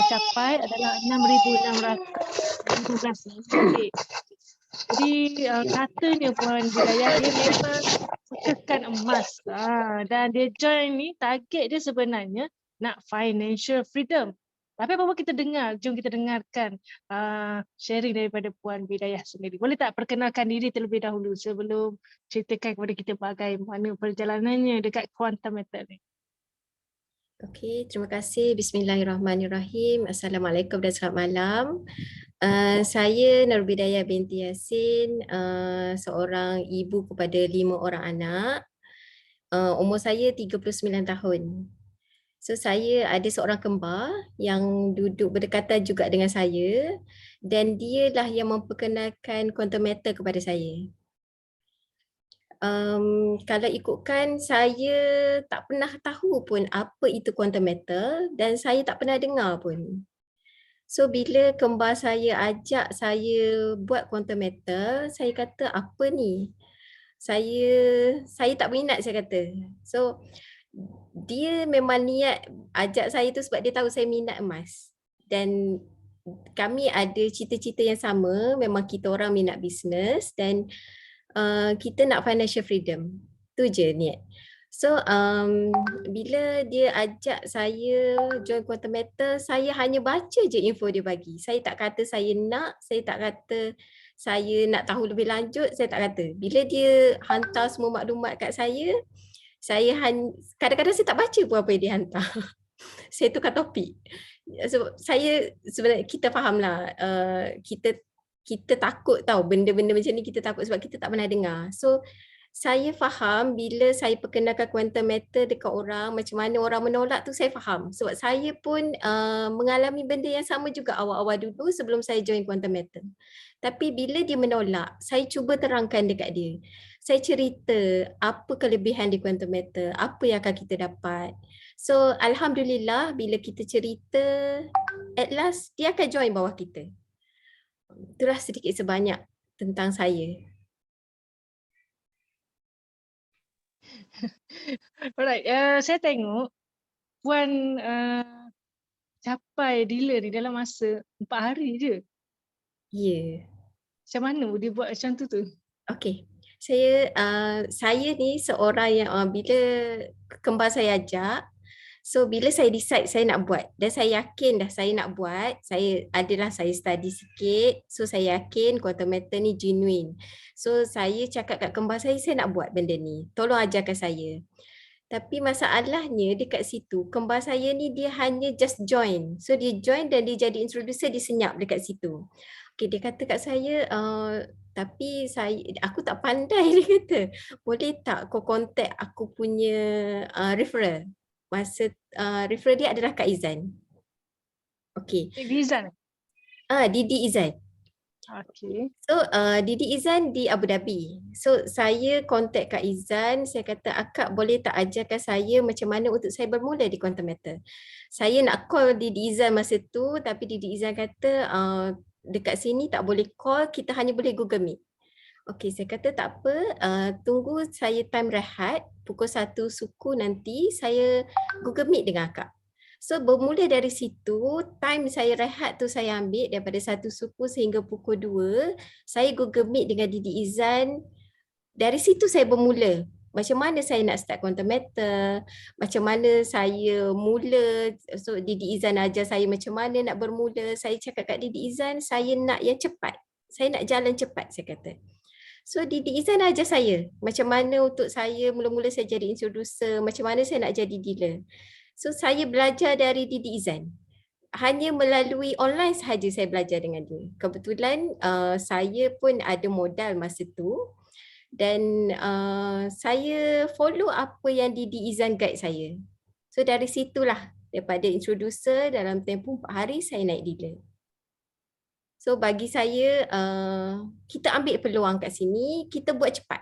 capai adalah 6,615 ringgit. Jadi katanya Puan Bidayah dia memang sukakan emas. Dan dia join ni target dia sebenarnya nak financial freedom. Tapi apa-apa kita dengar, jom kita dengarkan sharing daripada Puan Bidayah sendiri. Boleh tak perkenalkan diri terlebih dahulu sebelum ceritakan kepada kita bagaimana perjalanannya dekat Quantum Method ni. Okey, terima kasih. Bismillahirrahmanirrahim. Assalamualaikum dan selamat malam. Saya Nurbidayah binti Yassin, seorang ibu kepada 5 orang anak. Umur saya 39 tahun. So saya ada seorang kembar yang duduk berdekatan juga dengan saya dan dialah yang memperkenalkan Quantum Method kepada saya. Kalau ikutkan, saya tak pernah tahu pun apa itu Quantum Method dan saya tak pernah dengar pun. So bila kembar saya ajak saya buat Quantum Method, saya kata apa ni? Saya tak minat, saya kata. So dia memang niat ajak saya tu sebab dia tahu saya minat emas. Dan kami ada cita-cita yang sama, memang kita orang minat bisnes dan kita nak financial freedom. Tu je niat. So bila dia ajak saya join Quantum Method, saya hanya baca je info dia bagi. Saya tak kata saya nak, saya tak kata saya nak tahu lebih lanjut, saya tak kata. Bila dia hantar semua maklumat kat saya kadang-kadang saya tak baca pun apa yang dia hantar. Saya tukar topik. So, saya sebenarnya kita fahamlah, kita takut tahu benda-benda macam ni, kita takut sebab kita tak pernah dengar. So saya faham bila saya perkenalkan Quantum Method dekat orang, macam mana orang menolak tu saya faham. Sebab saya pun mengalami benda yang sama juga awal-awal dulu sebelum saya join Quantum Method. Tapi bila dia menolak, saya cuba terangkan dekat dia. Saya cerita apa kelebihan di Quantum Method, apa yang akan kita dapat. So alhamdulillah bila kita cerita, at last dia akan join bawah kita. Itulah sedikit sebanyak tentang saya. Alright, saya tengok Puan capai dealer ni dalam masa 4 hari je. Ya. Macam mana dia buat macam tu? Okey. Saya ni seorang yang bila kembar saya ajak, so bila saya decide saya nak buat dan saya yakin dah saya nak buat, saya study sikit, so saya yakin Quantum Method ni genuine. So saya cakap kat kembar saya nak buat benda ni, tolong ajarkan saya. Tapi masalahnya dekat situ, kembar saya ni dia hanya just join. So dia join dan dia jadi introducer, dia senyap dekat situ. Okay, dia kata kat saya, tapi aku tak pandai, dia kata. Boleh tak kau contact aku punya referral? Masa referral dia adalah Kak Izan. Okay. Izan? Didi Izan. Okey. So Didi Izan di Abu Dhabi. So saya kontak Kak Izan, saya kata akak boleh tak ajarkan saya macam mana untuk saya bermula di Quantum Matter. Saya nak call Didi Izan masa tu tapi Didi Izan kata dekat sini tak boleh call, kita hanya boleh Google Meet. Okey, saya kata tak apa, tunggu saya time rehat pukul 1 suku nanti saya Google Meet dengan akak. So bermula dari situ, time saya rehat tu saya ambil daripada 1 suku sehingga pukul 2, saya Google Meet dengan Didi Izan. Dari situ saya bermula. Macam mana saya nak start Quantum Matter, macam mana saya mula. So Didi Izan ajar saya macam mana nak bermula. Saya cakap kat Didi Izan, saya nak yang cepat. Saya nak jalan cepat, saya kata. So Didi Izan ajar saya macam mana untuk saya mula-mula saya jadi introducer, macam mana saya nak jadi dealer. So saya belajar dari Didi Izan. Hanya melalui online sahaja saya belajar dengan dia. Kebetulan saya pun ada modal masa tu dan saya follow apa yang Didi Izan guide saya. So dari situlah, daripada introducer dalam tempoh 4 hari saya naik dealer. So bagi saya kita ambil peluang kat sini, kita buat cepat.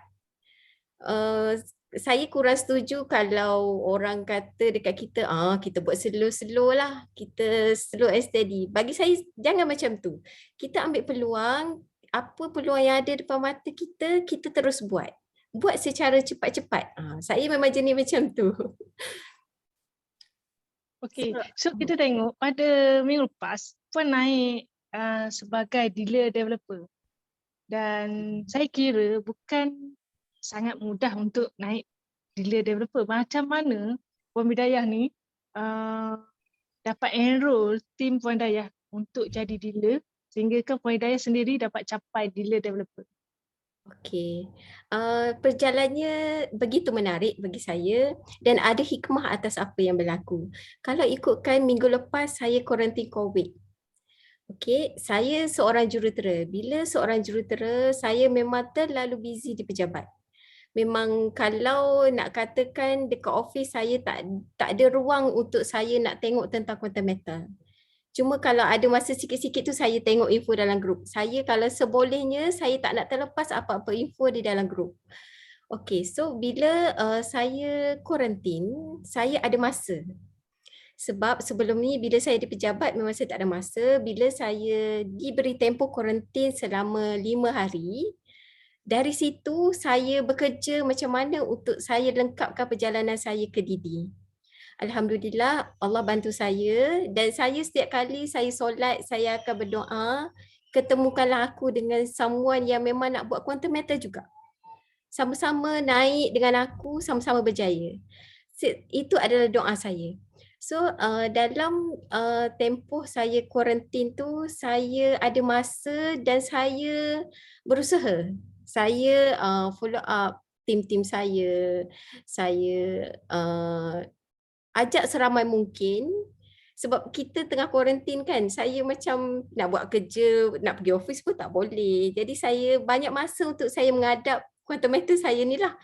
Saya kurang setuju kalau orang kata dekat kita, kita buat slow-slow lah, kita slow and steady. Bagi saya jangan macam tu. Kita ambil peluang, apa peluang yang ada depan mata kita, kita terus buat. Buat secara cepat-cepat. Saya memang jenis macam tu. Okey, so kita tengok pada minggu lepas Puan naik sebagai dealer developer. Dan saya kira bukan sangat mudah untuk naik dealer developer. Macam mana Puan Bidayah ni dapat enroll tim Puan Dayah untuk jadi dealer sehingga kan Puan Hidayah sendiri dapat capai dealer developer? Okey, perjalanannya begitu menarik bagi saya dan ada hikmah atas apa yang berlaku. Kalau ikutkan minggu lepas saya kuarantin COVID. Okey, saya seorang jurutera. Bila seorang jurutera, saya memang terlalu busy di pejabat. Memang kalau nak katakan dekat office saya tak ada ruang untuk saya nak tengok tentang Quantum Matter. Cuma kalau ada masa sikit-sikit tu saya tengok info dalam grup. Saya kalau sebolehnya saya tak nak terlepas apa-apa info di dalam grup. Okey, so bila saya kuarantin, saya ada masa. Sebab sebelum ni bila saya di pejabat memang saya tak ada masa. Bila saya diberi tempoh kuarantin selama 5 hari, dari situ saya bekerja macam mana untuk saya lengkapkan perjalanan saya ke Didi. Alhamdulillah Allah bantu saya dan saya setiap kali saya solat saya akan berdoa, ketemukanlah aku dengan someone yang memang nak buat Quantum Matter juga. Sama-sama naik dengan aku, sama-sama berjaya. Itu adalah doa saya. So dalam tempoh saya kuarantin tu saya ada masa dan saya berusaha. Saya follow up tim-tim saya ajak seramai mungkin sebab kita tengah kuarantin kan, saya macam nak buat kerja, nak pergi office pun tak boleh. Jadi saya banyak masa untuk saya menghadap Quantum Matter saya ni lah.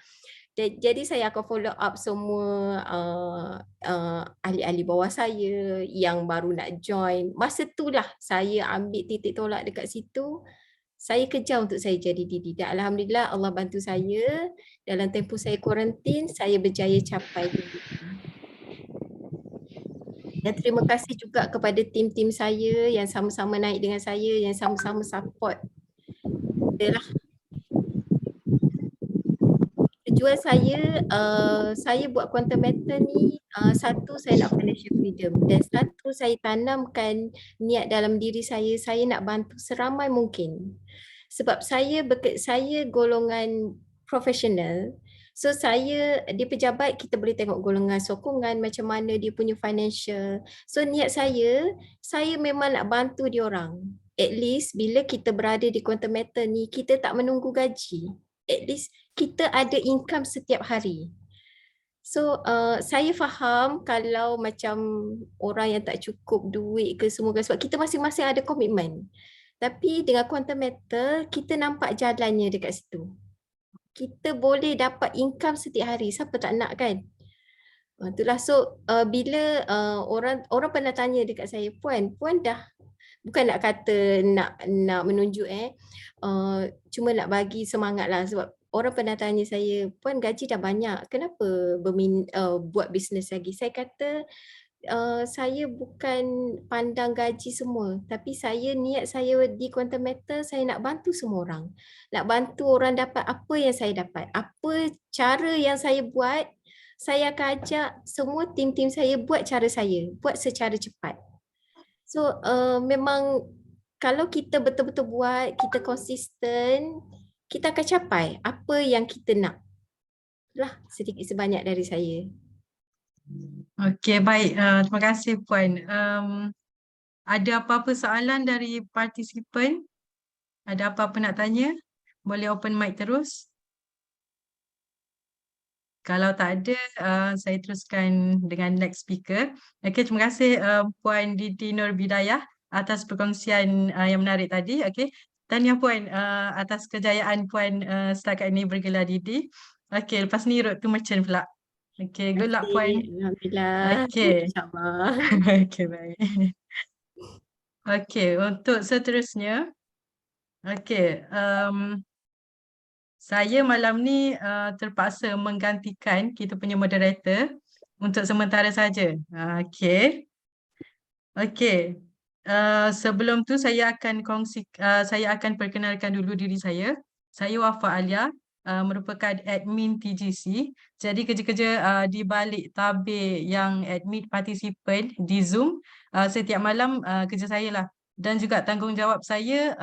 Jadi saya akan follow up semua ahli-ahli bawah saya yang baru nak join. Masa itulah saya ambil titik tolak dekat situ. Saya kejar untuk saya jadi Didi. Dan Alhamdulillah Allah bantu saya. Dalam tempoh saya kuarantin, saya berjaya capai Didi. Dan terima kasih juga kepada tim-tim saya yang sama-sama naik dengan saya, yang sama-sama support. Itulah. Tujuan saya buat Quantum Matter ni, satu saya nak financial freedom dan satu saya tanamkan niat dalam diri saya nak bantu seramai mungkin. Sebab saya golongan profesional. So saya di pejabat kita boleh tengok golongan sokongan macam mana dia punya financial. So niat saya memang nak bantu dia orang. At least bila kita berada di Quantum Matter ni kita tak menunggu gaji. At least kita ada income setiap hari. So saya faham kalau macam orang yang tak cukup duit ke semua sebab kita masing-masing ada komitmen. Tapi dengan Quantum Matter kita nampak jalannya dekat situ. Kita boleh dapat income setiap hari. Siapa tak nak kan? Itulah. So bila orang pernah tanya dekat saya, Puan dah bukan nak kata nak menunjuk cuma nak bagi semangat lah, sebab orang pernah tanya saya, Puan gaji dah banyak, kenapa buat bisnes lagi? Saya kata saya bukan pandang gaji semua, tapi niat saya di Quantum Metal, saya nak bantu semua orang. Nak bantu orang dapat apa yang saya dapat. Apa cara yang saya buat, saya akan ajak semua tim-tim saya buat cara saya, buat secara cepat. So memang kalau kita betul-betul buat, kita konsisten, kita akan capai apa yang kita nak. Itulah sedikit sebanyak dari saya. Okey, baik. Terima kasih Puan. Ada apa-apa soalan dari partisipan? Ada apa-apa nak tanya? Boleh open mic terus. Kalau tak ada, saya teruskan dengan next speaker. Okey, terima kasih Puan Didi Nur Bidayah atas perkongsian yang menarik tadi. Okey, tahniah Puan atas kejayaan Puan setakat ini bergelar Didi. Okey, lepas ni road to merchant pula. Okey, good luck Puan. Alhamdulillah. Okey. InsyaAllah. Okey, baik. Okey, untuk seterusnya, okey, saya malam ni terpaksa menggantikan kita punya moderator untuk sementara saja. Okey. Okey. Sebelum tu saya akan perkenalkan dulu diri saya. Saya Wafa Alia, merupakan admin TGC. Jadi kerja-kerja di balik tabir yang admit partisipan di Zoom setiap malam kerja saya lah. Dan juga tanggungjawab saya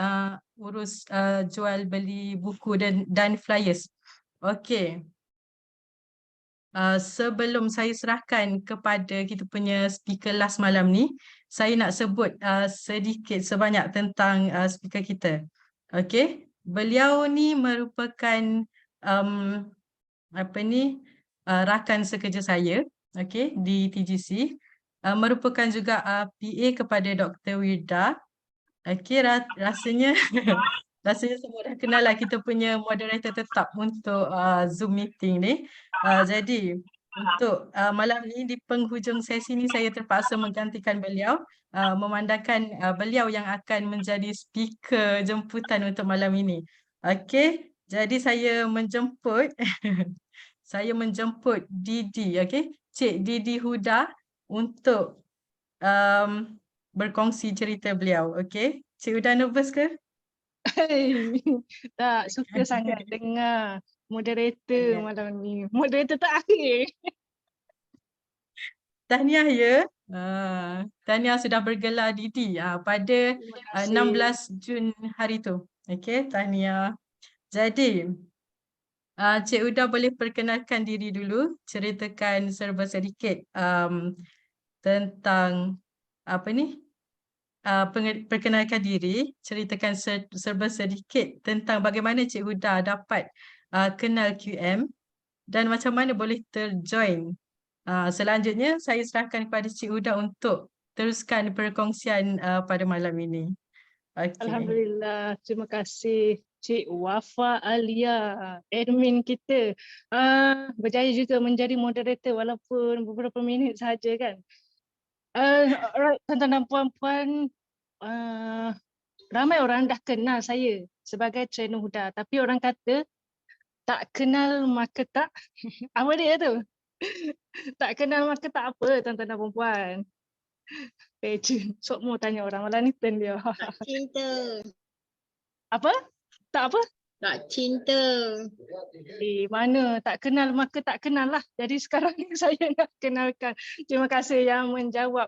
urus jual beli buku dan flyers. Okey. Sebelum saya serahkan kepada kita punya speaker last malam ni, saya nak sebut sedikit sebanyak tentang speaker kita. Okey, beliau ni merupakan rakan sekerja saya, okey, di TGC. Merupakan juga PA kepada Dr. Wirda. Okey, rasanya rasanya semua dah kenal lah kita punya moderator tetap untuk Zoom meeting ni. Jadi untuk malam ni di penghujung sesi ni saya terpaksa menggantikan beliau, memandangkan beliau yang akan menjadi speaker jemputan untuk malam ini. Okey, jadi saya menjemput saya menjemput Didi, okey, Cik Didi Huda untuk berkongsi cerita beliau. Okey, Cik Huda nervous ke? Tak suka sangat dengar moderator malam ni. Moderator terakhir. Tahniah ya. Tahniah sudah bergelar Didi pada 16 Jun hari tu. Okey, tahniah. Jadi Cik Huda boleh perkenalkan diri dulu, ceritakan serba sedikit tentang perkenalkan diri, ceritakan serba sedikit tentang bagaimana Cik Huda dapat kenal QM dan macam mana boleh terjoin. Selanjutnya saya serahkan kepada Cik Huda untuk teruskan perkongsian pada malam ini. Okay. Alhamdulillah, terima kasih Cik Wafa Alia, admin kita. Berjaya juga menjadi moderator walaupun beberapa minit sahaja kan. Alright, tuan-tuan dan puan-puan, ramai orang dah kenal saya sebagai trainer Huda, tapi orang kata tak kenal maka tak apa dia tu? Tak kenal maka tak apa, tuan-tuan dan puan-puan. Sok mau tanya orang malah ni turn dia. Tak cinta. Apa? Tak apa? Tak cinta. Mana tak kenal maka tak kenal lah. Jadi sekarang ni saya nak kenalkan. Terima kasih yang menjawab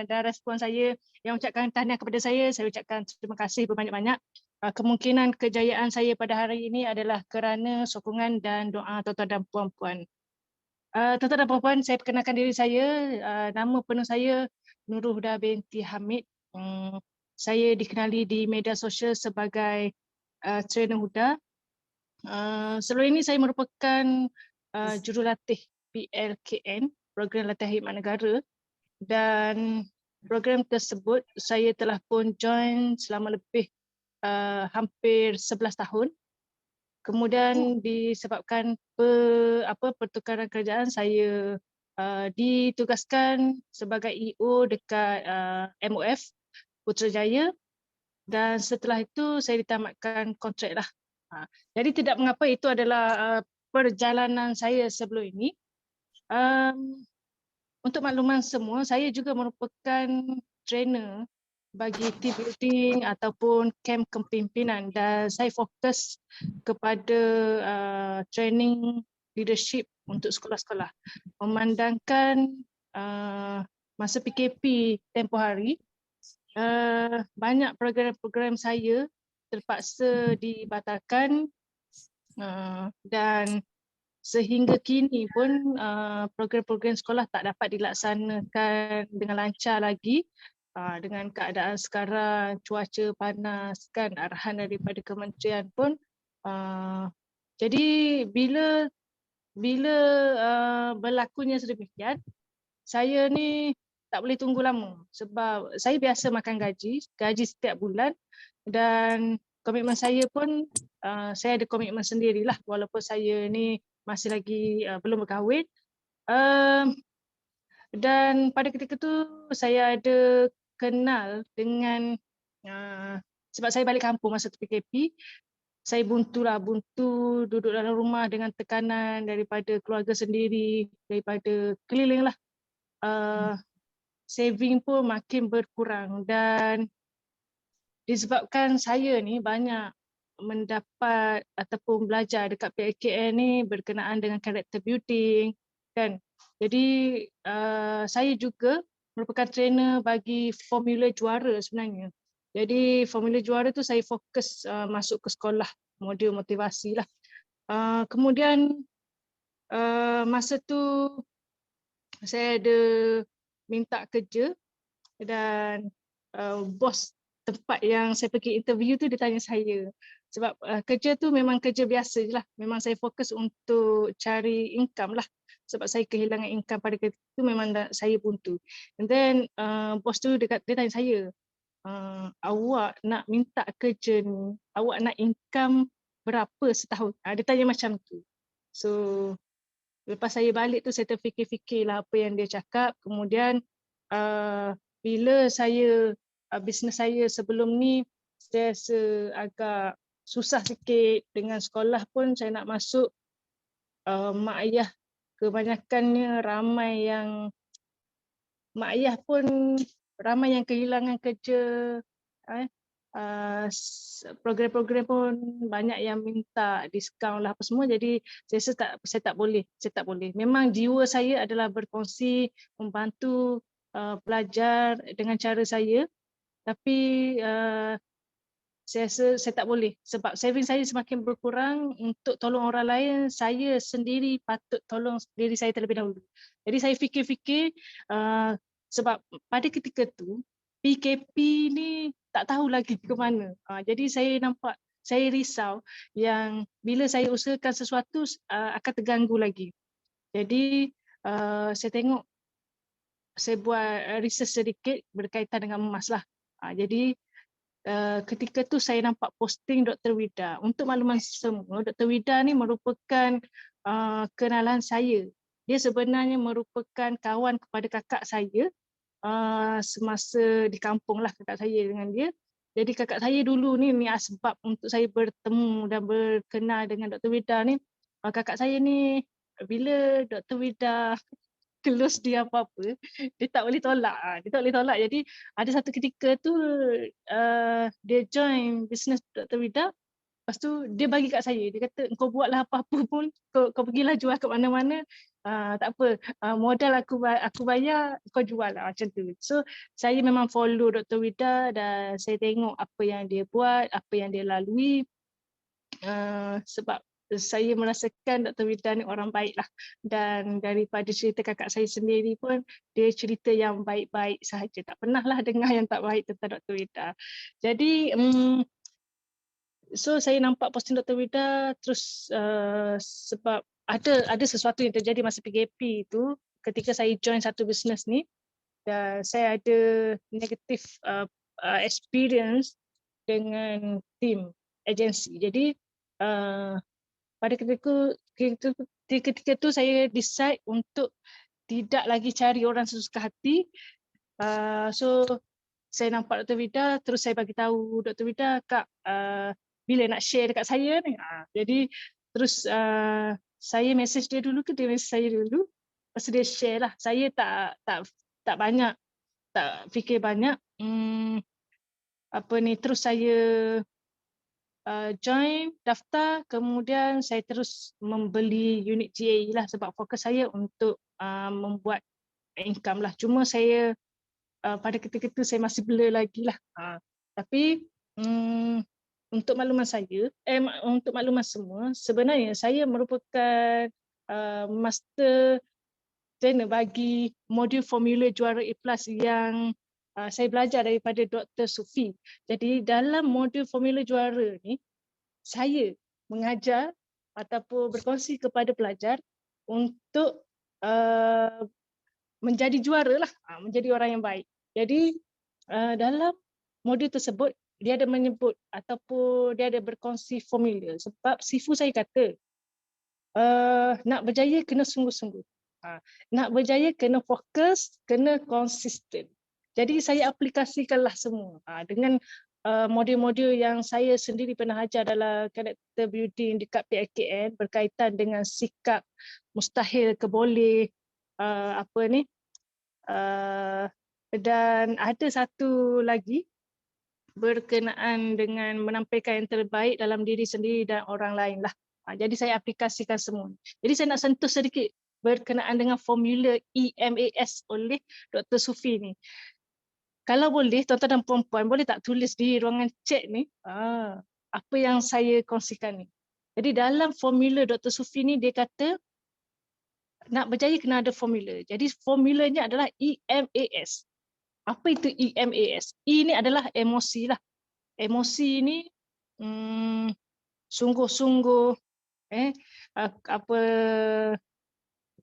dan respon saya, yang ucapkan tahniah kepada saya ucapkan terima kasih berbanyak-banyak. Kemungkinan kejayaan saya pada hari ini adalah kerana sokongan dan doa tuan-tuan dan puan-puan. Tuan-tuan dan puan-puan, saya perkenalkan diri saya. Nama penuh saya Nurul Huda binti Hamid. Saya dikenali di media sosial sebagai trainer Huda. Sebelum ini saya merupakan jurulatih PLKN, Program Latihan Khidmat Negara, dan program tersebut saya telah pun join selama lebih hampir 11 tahun. Kemudian disebabkan pertukaran kerjaan, saya ditugaskan sebagai EO dekat MOF Putrajaya, dan setelah itu saya ditamatkan kontrak lah. Jadi tidak mengapa, itu adalah perjalanan saya sebelum ini. Untuk makluman semua, saya juga merupakan trainer bagi team building ataupun camp kepimpinan, dan saya fokus kepada training leadership untuk sekolah-sekolah. Memandangkan masa PKP tempoh hari, banyak program-program saya terpaksa dibatalkan, dan sehingga kini pun program-program sekolah tak dapat dilaksanakan dengan lancar lagi, dengan keadaan sekarang cuaca panas kan, arahan daripada kementerian pun. Jadi bila berlakunya sedemikian, saya ni tak boleh tunggu lama sebab saya biasa makan gaji setiap bulan, dan komitmen saya pun saya ada komitmen sendirilah walaupun saya ni masih lagi belum berkahwin. Dan pada ketika tu saya ada kenal dengan, sebab saya balik kampung masa tu PKP, saya buntu duduk dalam rumah dengan tekanan daripada keluarga sendiri, daripada keliling lah. Saving pun makin berkurang, dan disebabkan saya ni banyak mendapat ataupun belajar dekat PKN ni berkenaan dengan character building kan. Jadi saya juga merupakan trainer bagi Formula Juara sebenarnya. Jadi Formula Juara tu saya fokus masuk ke sekolah, modul motivasi lah. Kemudian masa tu saya ada minta kerja, dan bos tempat yang saya pergi interview tu dia tanya saya, sebab kerja tu memang kerja biasa je lah, memang saya fokus untuk cari income lah, sebab saya kehilangan income pada ketika tu, memang saya buntu. And then bos tu dia tanya saya, awak nak minta kerja ni, awak nak income berapa setahun? Dia tanya macam tu. So lepas saya balik tu saya terfikir-fikirlah apa yang dia cakap. Kemudian bila saya bisnes saya sebelum ni saya rasa agak susah sikit, dengan sekolah pun saya nak masuk, mak ayah kebanyakannya mak ayah pun ramai yang kehilangan kerja, program-program pun banyak yang minta diskaun lah apa semua. Jadi saya rasa saya tak boleh. Memang jiwa saya adalah berkongsi, membantu pelajar dengan cara saya, tapi saya rasa saya tak boleh sebab saving saya semakin berkurang. Untuk tolong orang lain, saya sendiri patut tolong diri saya terlebih dahulu. Jadi saya fikir-fikir, sebab pada ketika tu PKP ni tak tahu lagi ke mana. Jadi saya risau yang bila saya usahakan sesuatu akan terganggu lagi. Jadi saya tengok, saya buat research sedikit berkaitan dengan emas lah. Jadi ketika tu saya nampak posting Dr. Wida. Untuk makluman semua, Dr. Wida ni merupakan kenalan saya. Dia sebenarnya merupakan kawan kepada kakak saya semasa di kampung lah, kakak saya dengan dia. Jadi kakak saya dulu ni asbab untuk saya bertemu dan berkenal dengan Dr. Wida ni. Kakak saya ni bila Dr. Wida close dia apa-apa, dia tak boleh tolak. Jadi ada satu ketika tu dia join business Dr. Wida. Lepas tu dia bagi kat saya, dia kata kau buatlah apa-apa pun, kau pergilah jual kat mana-mana, tak apa, modal aku bayar, kau jual lah, macam tu. So saya memang follow Dr. Wida dan saya tengok apa yang dia buat, apa yang dia lalui, sebab saya merasakan Dr. Wida ni orang baik lah, dan daripada cerita kakak saya sendiri pun dia cerita yang baik-baik sahaja, tak pernah lah dengar yang tak baik tentang Dr. Wida. Jadi so saya nampak posting Dr. Wida terus, sebab ada sesuatu yang terjadi masa PKP itu ketika saya join satu bisnes ni, dan saya ada negatif experience dengan tim agensi. Jadi pada ketika tu saya decide untuk tidak lagi cari orang sesuka hati. So saya nampak Dr. Vida, terus saya bagi tahu Dr. Vida, Kak, bila nak share dekat saya ni. Jadi terus saya message dia dulu ke dia message saya dulu. Lepas tu dia share lah. Saya tak banyak, tak fikir banyak. Terus saya join, daftar, kemudian saya terus membeli unit GAE lah sebab fokus saya untuk membuat income lah. Cuma saya pada ketika itu saya masih blur lagi lah. Tapi untuk makluman saya, untuk makluman semua, sebenarnya saya merupakan master trainer bagi modul formula juara A+ yang saya belajar daripada Dr. Sufi. Jadi dalam modul formula juara ni, saya mengajar ataupun berkongsi kepada pelajar untuk menjadi juara lah, menjadi orang yang baik. Jadi dalam modul tersebut dia ada menyebut ataupun dia ada berkongsi formula sebab sifu saya kata nak berjaya kena sungguh-sungguh. Nak berjaya kena fokus, kena konsisten. Jadi saya aplikasikanlah semua dengan modul-modul yang saya sendiri pernah ajar dalam character building dekat PLKN berkaitan dengan sikap mustahil ke boleh, dan ada satu lagi berkenaan dengan menampilkan yang terbaik dalam diri sendiri dan orang lain lah. Jadi saya aplikasikan semua. Jadi saya nak sentuh sedikit berkenaan dengan formula EMAS oleh Dr. Sufi ni. Kalau boleh tuan-tuan dan puan-puan boleh tak tulis di ruangan chat ni apa yang saya kongsikan ni. Jadi dalam formula Dr. Sufi ni dia kata nak berjaya kena ada formula. Jadi formulanya adalah EMAS. Apa itu EMAS? E ni adalah emosi lah. Emosi ni sungguh-sungguh,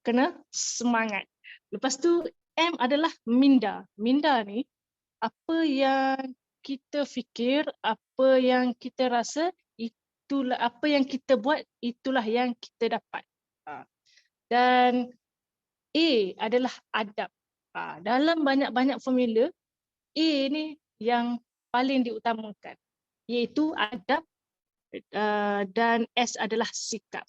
kena semangat. Lepas tu M adalah minda. Minda ni apa yang kita fikir, apa yang kita rasa, itulah apa yang kita buat, itulah yang kita dapat. Dan A adalah adab. Dalam banyak-banyak formula, A ni yang paling diutamakan, iaitu adab, dan S adalah sikap.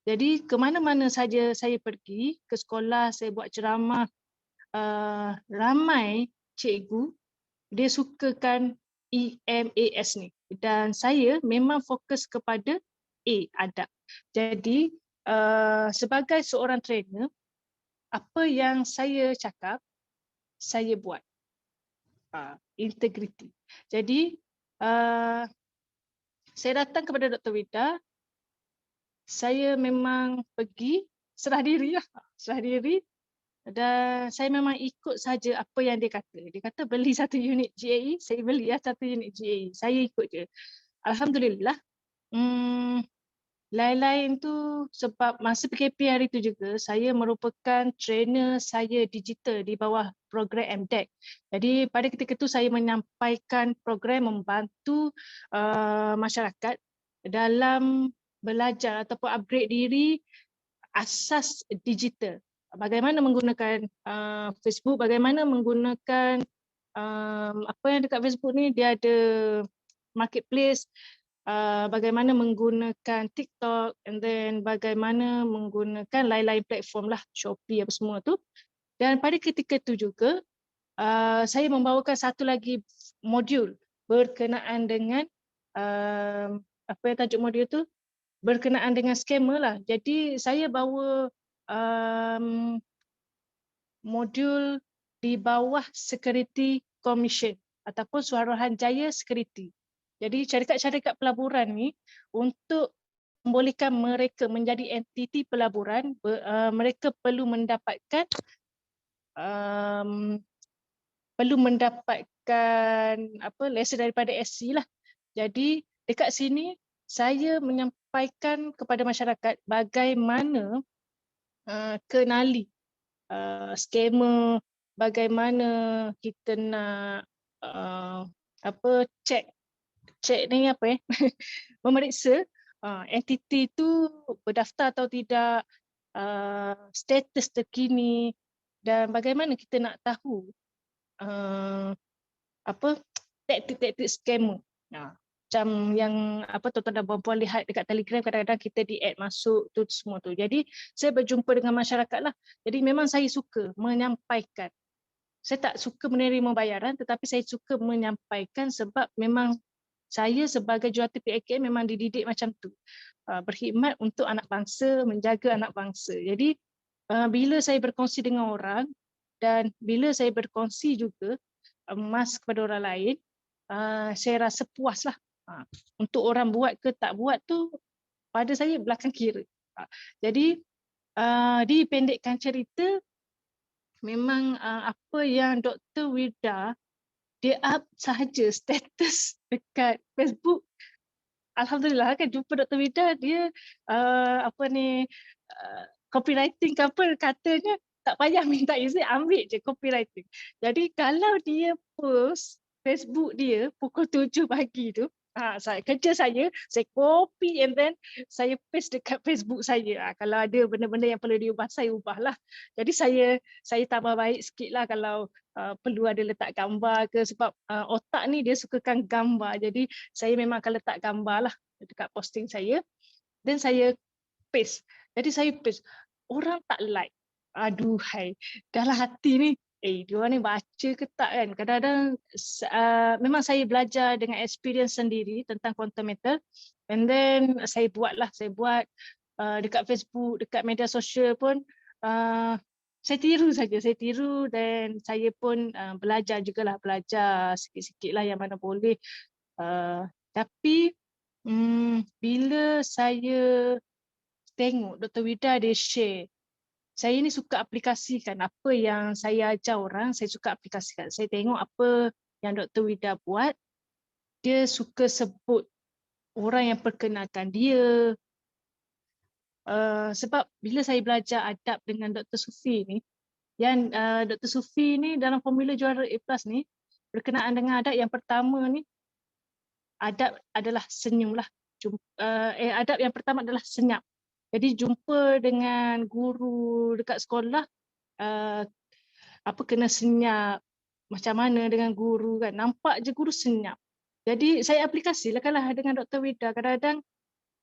Jadi ke mana-mana saja saya pergi, ke sekolah saya buat ceramah, ramai cikgu dia sukakan EMAS ni. Dan saya memang fokus kepada A, adab. Jadi sebagai seorang trainer, apa yang saya cakap, saya buat. Integriti. Jadi saya datang kepada Dr. Vida, saya memang pergi serah diri lah. Serah diri dan saya memang ikut saja apa yang dia kata. Dia kata beli satu unit GAE, saya beli satu unit GAE. Saya ikut je. Alhamdulillah. Lain-lain tu sebab masa PKP hari tu juga saya merupakan trainer saya digital di bawah program MDEC. Jadi pada ketika itu saya menyampaikan program membantu masyarakat dalam belajar ataupun upgrade diri asas digital. Bagaimana menggunakan Facebook, bagaimana menggunakan apa yang dekat Facebook ni, dia ada marketplace, bagaimana menggunakan TikTok, and then bagaimana menggunakan lain-lain platform lah, Shopee apa semua tu. Dan pada ketika itu juga saya membawakan satu lagi modul berkenaan dengan apa yang tajuk modul tu, berkenaan dengan scammer lah. Jadi saya bawa modul di bawah Security Commission ataupun Suruhanjaya Security. Jadi syarikat-syarikat pelaburan ni untuk membolehkan mereka menjadi entiti pelaburan, mereka perlu mendapatkan lesen daripada SC lah. Jadi dekat sini saya menyampaikan kepada masyarakat bagaimana kenali scammer, bagaimana kita nak cek ni memeriksa entiti itu berdaftar atau tidak, status terkini, dan bagaimana kita nak tahu apa taktik-taktik scammer. Macam yang tuan-tuan dan puan-puan lihat dekat Telegram, kadang-kadang kita di-add masuk tu semua tu. Jadi saya berjumpa dengan masyarakat lah. Jadi memang saya suka menyampaikan. Saya tak suka menerima bayaran, tetapi saya suka menyampaikan sebab memang saya sebagai jurulatih PAKM memang dididik macam tu. Berkhidmat untuk anak bangsa, menjaga anak bangsa. Jadi bila saya berkongsi dengan orang dan bila saya berkongsi juga emas kepada orang lain, saya rasa puas lah. Untuk orang buat ke tak buat tu pada saya belakang kira. Jadi dipendekkan cerita, memang apa yang Dr. Wirda dia up sahaja status dekat Facebook. Alhamdulillah kan jumpa Dr. Wirda, dia copywriting ke apa, katanya tak payah minta izin, ambil je copywriting. Jadi kalau dia post Facebook dia pukul 7 pagi tu, kerja saya copy and then saya paste dekat Facebook saya. Kalau ada benda-benda yang perlu diubah, saya ubahlah. Jadi saya tambah baik sikit lah kalau perlu ada letak gambar ke, sebab otak ni dia sukakan gambar. Jadi saya memang akan letak gambar lah dekat posting saya dan saya paste. Jadi saya paste, orang tak like. Aduhai, dalam hati ni, dia ni baca ke tak kan? Kadang-kadang memang saya belajar dengan experience sendiri tentang quantum metal, and then saya buat dekat Facebook, dekat media sosial pun saya tiru dan saya pun belajar jugalah, belajar sikit-sikit lah yang mana boleh. Tapi bila saya tengok Dr. Wirda dia share, saya ni suka aplikasikan apa yang saya ajar orang, saya suka aplikasikan. Saya tengok apa yang Dr. Wirda buat, dia suka sebut orang yang perkenalkan dia. Sebab bila saya belajar adab dengan Dr. Sufi ni, yang Dr. Sufi ni dalam formula juara A+ ni, berkenaan dengan adab yang pertama ni, adab adalah senyum lah. Adab yang pertama adalah senyap. Jadi jumpa dengan guru dekat sekolah, kena senyap, macam mana dengan guru kan, nampak je guru senyap. Jadi saya aplikasikanlah dengan Dr. Wirda. Kadang-kadang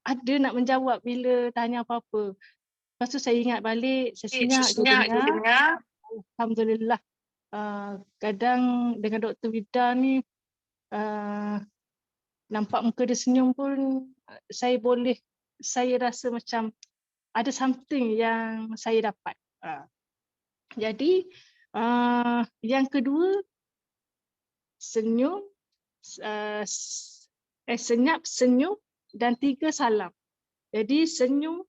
ada nak menjawab bila tanya apa-apa. Lepas tu saya ingat balik, saya senyap je dengar. Alhamdulillah. Kadang dengan Dr. Wirda ni, nampak muka dia senyum pun, saya rasa macam ada something yang saya dapat. Jadi yang kedua, senyap, senyum, dan 3 salam. Jadi senyum,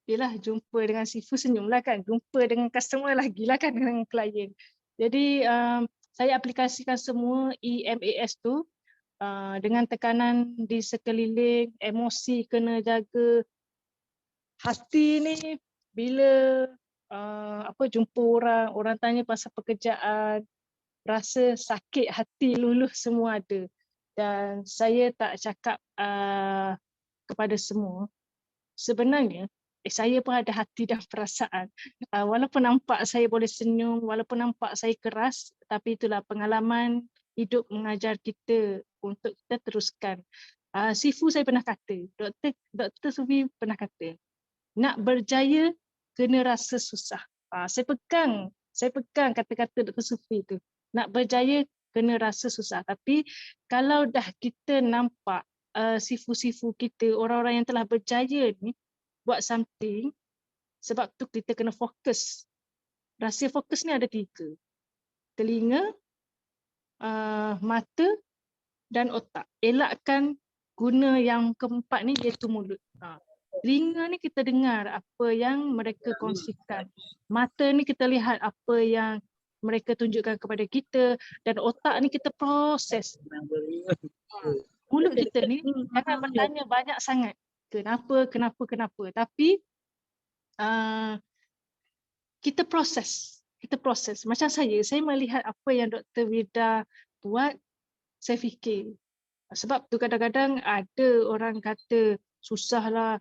yelah jumpa dengan Sifu senyum lah kan, jumpa dengan customer lagi lah kan, dengan klien. Jadi saya aplikasikan semua EMAS tu, dengan tekanan di sekeliling, emosi kena jaga. Hati ni bila jumpa orang tanya pasal pekerjaan, rasa sakit hati luluh semua ada. Dan saya tak cakap kepada semua, sebenarnya saya pun ada hati dan perasaan. Walaupun nampak saya boleh senyum, walaupun nampak saya keras, tapi itulah pengalaman hidup mengajar kita untuk kita teruskan. Sifu saya pernah kata, Dr. Sufi pernah kata, nak berjaya kena rasa susah. Saya pegang kata-kata Dr. Sufi tu. Nak berjaya kena rasa susah. Tapi kalau dah kita nampak sifu-sifu kita, orang-orang yang telah berjaya ni buat something, sebab tu kita kena fokus. Rahsia fokus ni ada 3. Telinga, mata dan otak. Elakkan guna yang keempat ni, iaitu mulut. Telinga ni kita dengar apa yang mereka kongsikan. Mata ni kita lihat apa yang mereka tunjukkan kepada kita, dan otak ni kita proses. Mulut kita ni jangan bertanya banyak sangat. Kenapa. Tapi kita proses. Macam saya melihat apa yang Dr. Wirda buat, saya fikir. Sebab tu kadang-kadang ada orang kata, susahlah,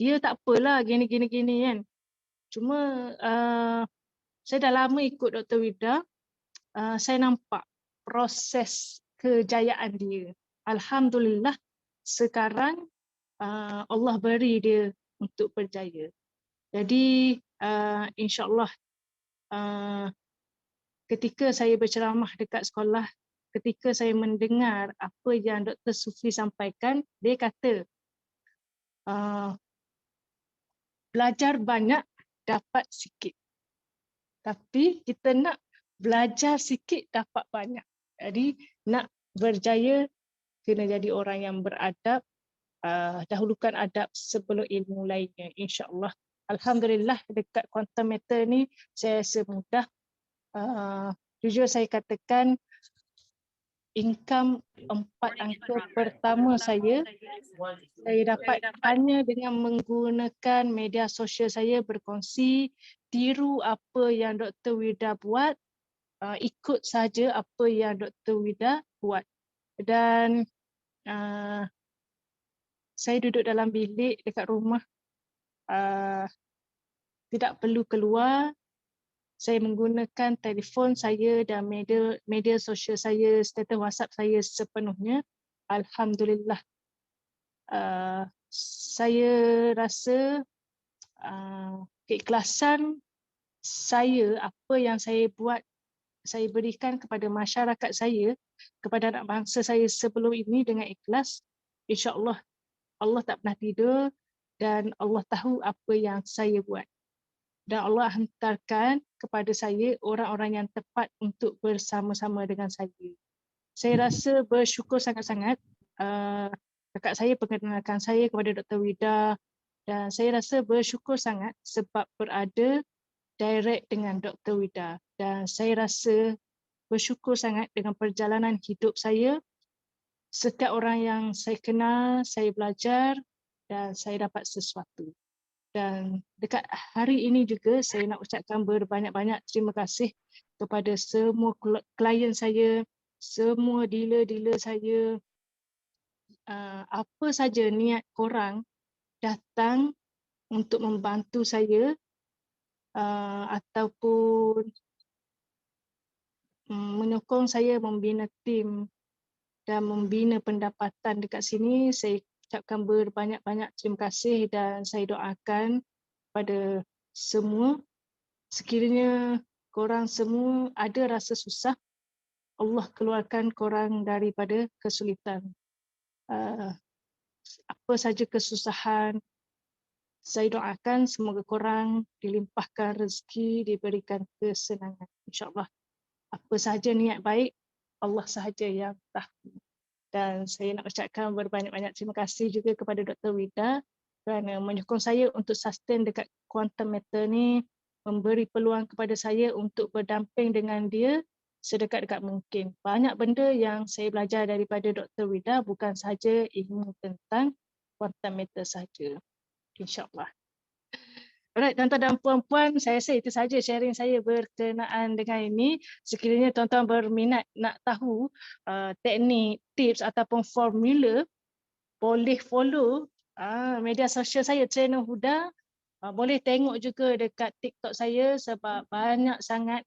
dia tak apalah gini kan. Cuma saya dah lama ikut Dr. Wirda, saya nampak proses kejayaan dia. Alhamdulillah sekarang Allah beri dia untuk berjaya. Jadi insya-Allah ketika saya berceramah dekat sekolah, ketika saya mendengar apa yang Dr. Sufi sampaikan, dia kata belajar banyak, dapat sikit. Tapi kita nak belajar sikit, dapat banyak. Jadi nak berjaya, kena jadi orang yang beradab, dahulukan adab sebelum ilmu lainnya, insya-Allah. Alhamdulillah dekat quantum matter ni saya rasa mudah. Jujur saya katakan income 4 angka pertama saya dapat hanya dengan menggunakan media sosial saya, berkongsi, tiru apa yang Dr. Wida buat, ikut saja apa yang Dr. Wida buat. Dan saya duduk dalam bilik dekat rumah, tidak perlu keluar. Saya menggunakan telefon saya dan media sosial saya, status WhatsApp saya sepenuhnya. Alhamdulillah. Saya rasa keikhlasan saya, apa yang saya buat, saya berikan kepada masyarakat saya, kepada anak bangsa saya sebelum ini dengan ikhlas, insya-Allah Allah tak pernah tidur dan Allah tahu apa yang saya buat. Dan Allah hantarkan kepada saya orang-orang yang tepat untuk bersama-sama dengan saya. Saya rasa bersyukur sangat-sangat. Kakak saya perkenalkan saya kepada Dr. Wida dan saya rasa bersyukur sangat sebab berada direct dengan Dr. Wida. Dan saya rasa bersyukur sangat dengan perjalanan hidup saya. Setiap orang yang saya kenal, saya belajar dan saya dapat sesuatu. Dan dekat hari ini juga saya nak ucapkan berbanyak-banyak terima kasih kepada semua klien saya, semua dealer-dealer saya. Apa saja niat korang datang untuk membantu saya ataupun menyokong saya membina tim dan membina pendapatan dekat sini, saya ucapkan berbanyak-banyak terima kasih dan saya doakan pada semua, sekiranya korang semua ada rasa susah, Allah keluarkan korang daripada kesulitan. Apa saja kesusahan, saya doakan semoga korang dilimpahkan rezeki, diberikan kesenangan, insya-Allah. Apa sahaja niat baik, Allah sahaja yang tahu. Dan saya nak ucapkan berbanyak-banyak terima kasih juga kepada Dr. Wida kerana menyokong saya untuk sustain dekat quantum matter ni, memberi peluang kepada saya untuk berdamping dengan dia sedekat-dekat mungkin. Banyak benda yang saya belajar daripada Dr. Wida, bukan sahaja ilmu tentang quantum matter sahaja. InsyaAllah. Alright, tuan-tuan dan puan-puan, saya rasa itu sahaja sharing saya berkenaan dengan ini. Sekiranya tuan-tuan berminat nak tahu teknik, tips ataupun formula, boleh follow media sosial saya, Trainer Huda. Boleh tengok juga dekat TikTok saya sebab banyak sangat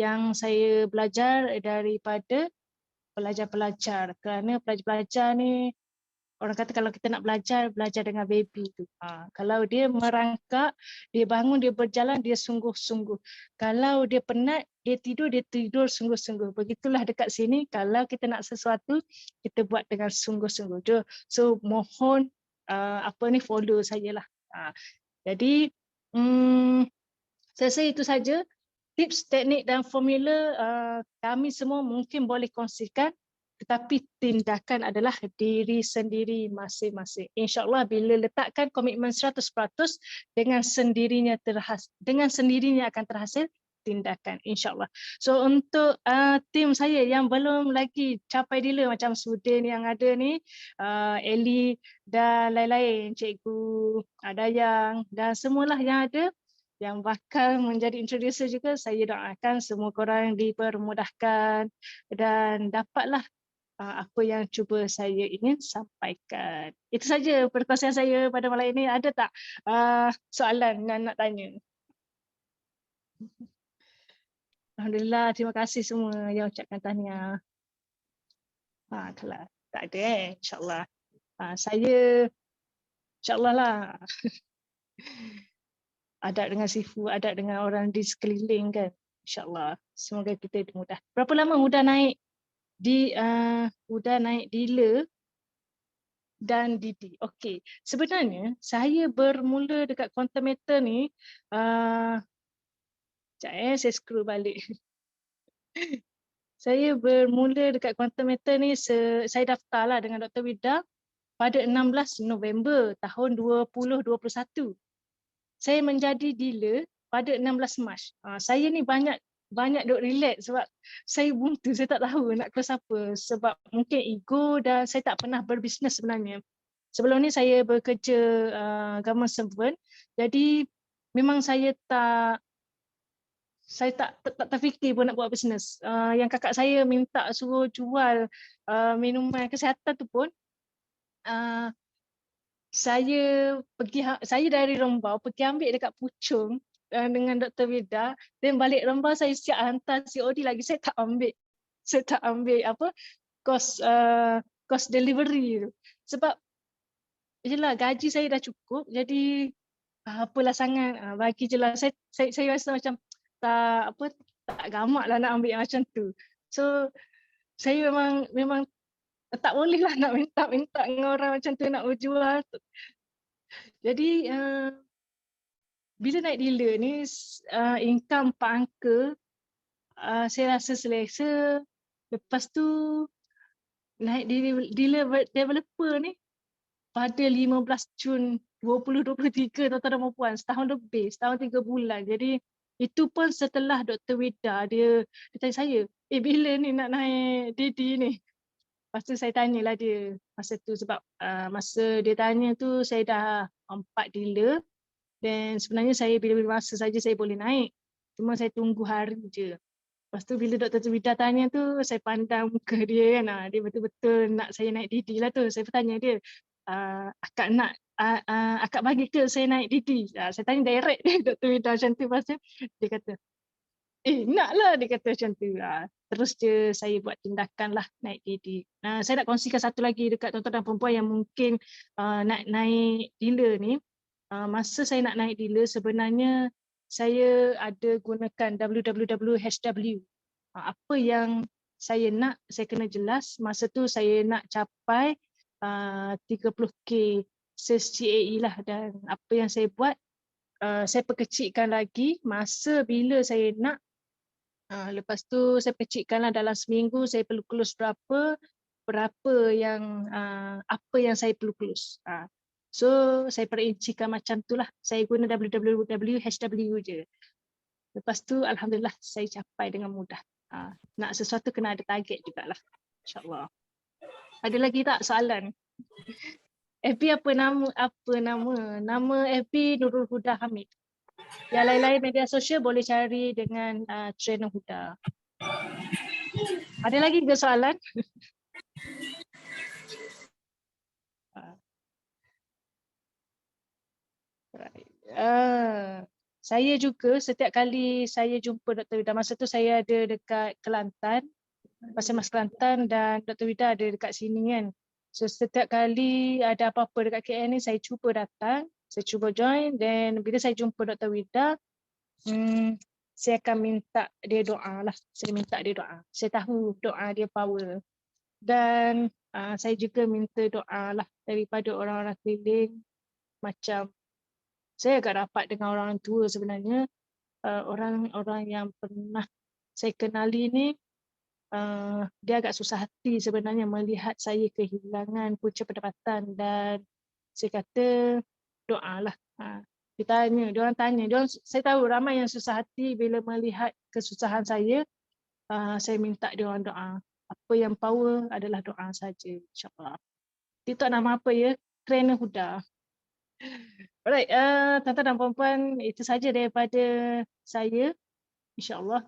yang saya belajar daripada pelajar-pelajar. Kerana pelajar-pelajar ni, orang kata kalau kita nak belajar, belajar dengan baby tu. Kalau dia merangkak, dia bangun, dia berjalan, dia sungguh-sungguh. Kalau dia penat, dia tidur sungguh-sungguh. Begitulah dekat sini, kalau kita nak sesuatu, kita buat dengan sungguh-sungguh. So mohon follow saya lah. Jadi saya rasa itu saja. Tips, teknik dan formula kami semua mungkin boleh kongsikan, tetapi tindakan adalah diri sendiri masing-masing. InsyaAllah bila letakkan komitmen 100%, dengan sendirinya akan terhasil tindakan, insyaAllah. So untuk tim saya yang belum lagi capai dealer macam Sudin yang ada ni, Eli dan lain-lain, Cikgu Dayang dan semualah yang ada, yang bakal menjadi introducer juga, saya doakan semua korang dipermudahkan dan dapatlah apa yang cuba saya ingin sampaikan. Itu saja perkongsian saya pada malam ini. Ada tak soalan yang nak tanya? Alhamdulillah, terima kasih semua yang ucapkan tahniah. Kalau tak ada insyaAllah. Saya insyaAllah lah adab dengan sifu, adab dengan orang di sekeliling kan. InsyaAllah. Semoga kita mudah. Berapa lama Huda naik dealer dan Didi? Okey. Sebenarnya saya bermula dekat Quantum Meter ni, sekejap saya scroll balik. Saya bermula dekat Quantum Meter ni, saya daftarlah dengan Dr. Wida pada 16 November tahun 2021. Saya menjadi dealer pada 16 Mac. Saya ni banyak duk relax sebab saya buntu, saya tak tahu nak close apa. Sebab mungkin ego dan saya tak pernah berbisnes sebenarnya. Sebelum ni saya bekerja government servant. Jadi memang saya tak terfikir pun nak buat bisnes. Yang kakak saya minta suruh jual minuman kesihatan tu pun, saya dari Rembau pergi ambil dekat Puchong dengan Dr. Wida, dan balik Rembau saya siap hantar COD lagi. Saya tak ambil apa cost delivery tu. Sebab yelah gaji saya dah cukup, jadi apalah sangat, bagi je lah. Saya rasa macam tak gamak lah nak ambil yang macam tu. So saya memang tak boleh lah nak minta dengan orang macam tu nak berjual. Jadi bila naik dealer ni, income 4 angka, saya rasa selesa. Lepas tu naik dealer developer ni pada 15 Jun 2023, tuan-tuan dan puan, setahun lebih, setahun 3 bulan. Jadi itu pun setelah Dr. Wida dia tanya saya, bila ni nak naik Didi ni? Lepas tu saya tanyalah dia masa tu, sebab masa dia tanya tu saya dah 4 dealer, dan sebenarnya saya bila masa saja saya boleh naik. Cuma saya tunggu hari je. Lepas tu bila Dr. Wida tanya tu, saya pandang muka dia kan, dia betul-betul nak saya naik Didi lah tu. Saya bertanya dia, akak nak akak bagi ke saya naik Didi? Saya tanya direct dia Dr. Wida macam tu. Lepas tu dia kata, nak lah, dia kata macam tu. Terus je saya buat tindakan lah naik Didi. Saya nak kongsikan satu lagi dekat tuan-tuan dan perempuan yang mungkin nak naik dealer ni. Masa saya nak naik dealer, sebenarnya saya ada gunakan www.hw. Apa yang saya nak, saya kena jelas. Masa tu saya nak capai 30k sales CAE lah, dan apa yang saya buat, saya perkecilkan lagi masa bila saya nak. Lepas tu saya perkecilkan lah, dalam seminggu saya perlu close berapa yang apa yang saya perlu close. So saya perincikan macam tu lah. Saya guna www.hw je. Lepas tu alhamdulillah saya capai dengan mudah. Nak sesuatu kena ada target jugalah. InsyaAllah. Ada lagi tak soalan? FB apa nama? Nama FB Nurul Huda Hamid. Yang lain-lain media sosial boleh cari dengan Trainer Huda. Ada lagi ke soalan? Saya juga setiap kali saya jumpa Dr. Wida, masa tu saya ada dekat Kelantan, Pasir Mas Kelantan, dan Dr. Wida ada dekat sini kan. So setiap kali ada apa-apa dekat KL ni, saya cuba datang, saya cuba join, dan bila saya jumpa Dr. Wida, saya akan minta dia doa lah. Saya minta dia doa. Saya tahu doa dia power. Dan saya juga minta doa lah daripada orang-orang keliling. Macam saya agak rapat dengan orang tua sebenarnya. Orang-orang yang pernah saya kenali ni, dia agak susah hati sebenarnya melihat saya kehilangan punca pendapatan, dan saya kata doalah. Diorang tanya, saya tahu ramai yang susah hati bila melihat kesusahan saya. Saya minta diorang doa. Apa yang power adalah doa saja, insyaAllah. TikTok nama apa ya? Trainer Huda. Alright, tuan-tuan dan puan-puan, itu saja daripada saya. InsyaAllah.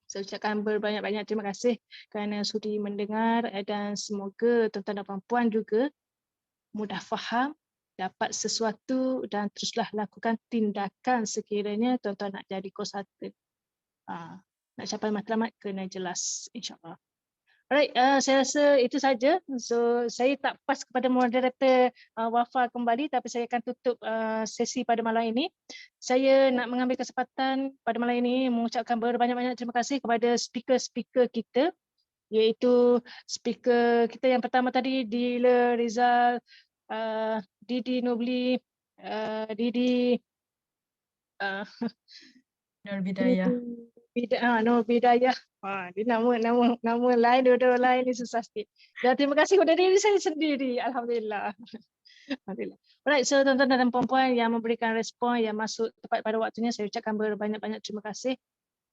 Saya ucapkan berbanyak-banyak terima kasih kerana sudi mendengar, dan semoga tuan-tuan dan puan-puan juga mudah faham, dapat sesuatu, dan teruslah lakukan tindakan sekiranya tuan-tuan nak jadi kos 1. nak capai matlamat kena jelas, insyaAllah. Alright, saya rasa itu saja. So, saya tak pas kepada moderator Wafa kembali, tapi saya akan tutup sesi pada malam ini. Saya nak mengambil kesempatan pada malam ini mengucapkan berbanyak-banyak terima kasih kepada speaker-speaker kita, iaitu speaker kita yang pertama tadi, Dila Rizal, Didi Nobli, Didi Nur Bidayah. Nur Bidayah. Dia nama lain, dua-dua lain ni susah sikit. Dan terima kasih kepada diri saya sendiri. Alhamdulillah. Alhamdulillah. Alright, so tuan-tuan dan puan-puan yang memberikan respon yang masuk tepat pada waktunya, saya ucapkan berbanyak-banyak terima kasih.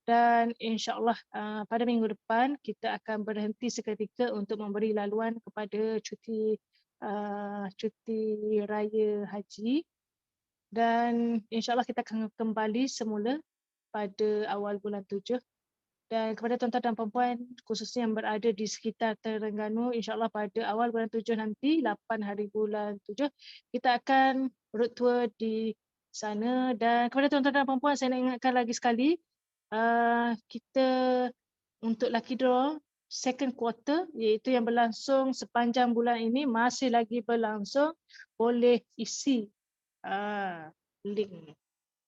Dan insya-Allah pada minggu depan kita akan berhenti seketika untuk memberi laluan kepada cuti raya haji. Dan insya-Allah kita akan kembali semula pada awal bulan 7. Dan kepada tuan-tuan dan puan-puan khususnya yang berada di sekitar Terengganu, insya-Allah pada awal bulan 7 nanti, 8 hari bulan 7, kita akan road tour di sana. Dan kepada tuan-tuan dan puan-puan, saya nak ingatkan lagi sekali, kita untuk lucky draw second quarter, iaitu yang berlangsung sepanjang bulan ini, masih lagi berlangsung, boleh isi link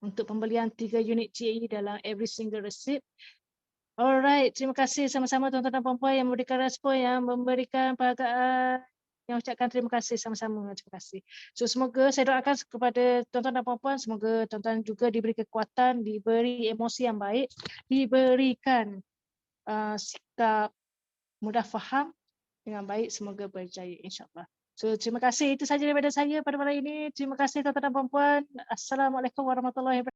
untuk pembelian 3 unit GAE dalam every single receipt. Alright, terima kasih sama-sama tuan-tuan dan puan-puan yang memberikan respon, yang memberikan penghargaan, yang ucapkan terima kasih sama-sama. Terima kasih. So semoga saya doakan kepada tuan-tuan dan puan-puan, semoga tuan-tuan juga diberi kekuatan, diberi emosi yang baik, diberikan sikap mudah faham dengan baik, semoga berjaya insya-Allah. So terima kasih, itu saja daripada saya pada malam ini. Terima kasih tuan-tuan dan puan-puan. Assalamualaikum warahmatullahi wabarakatuh.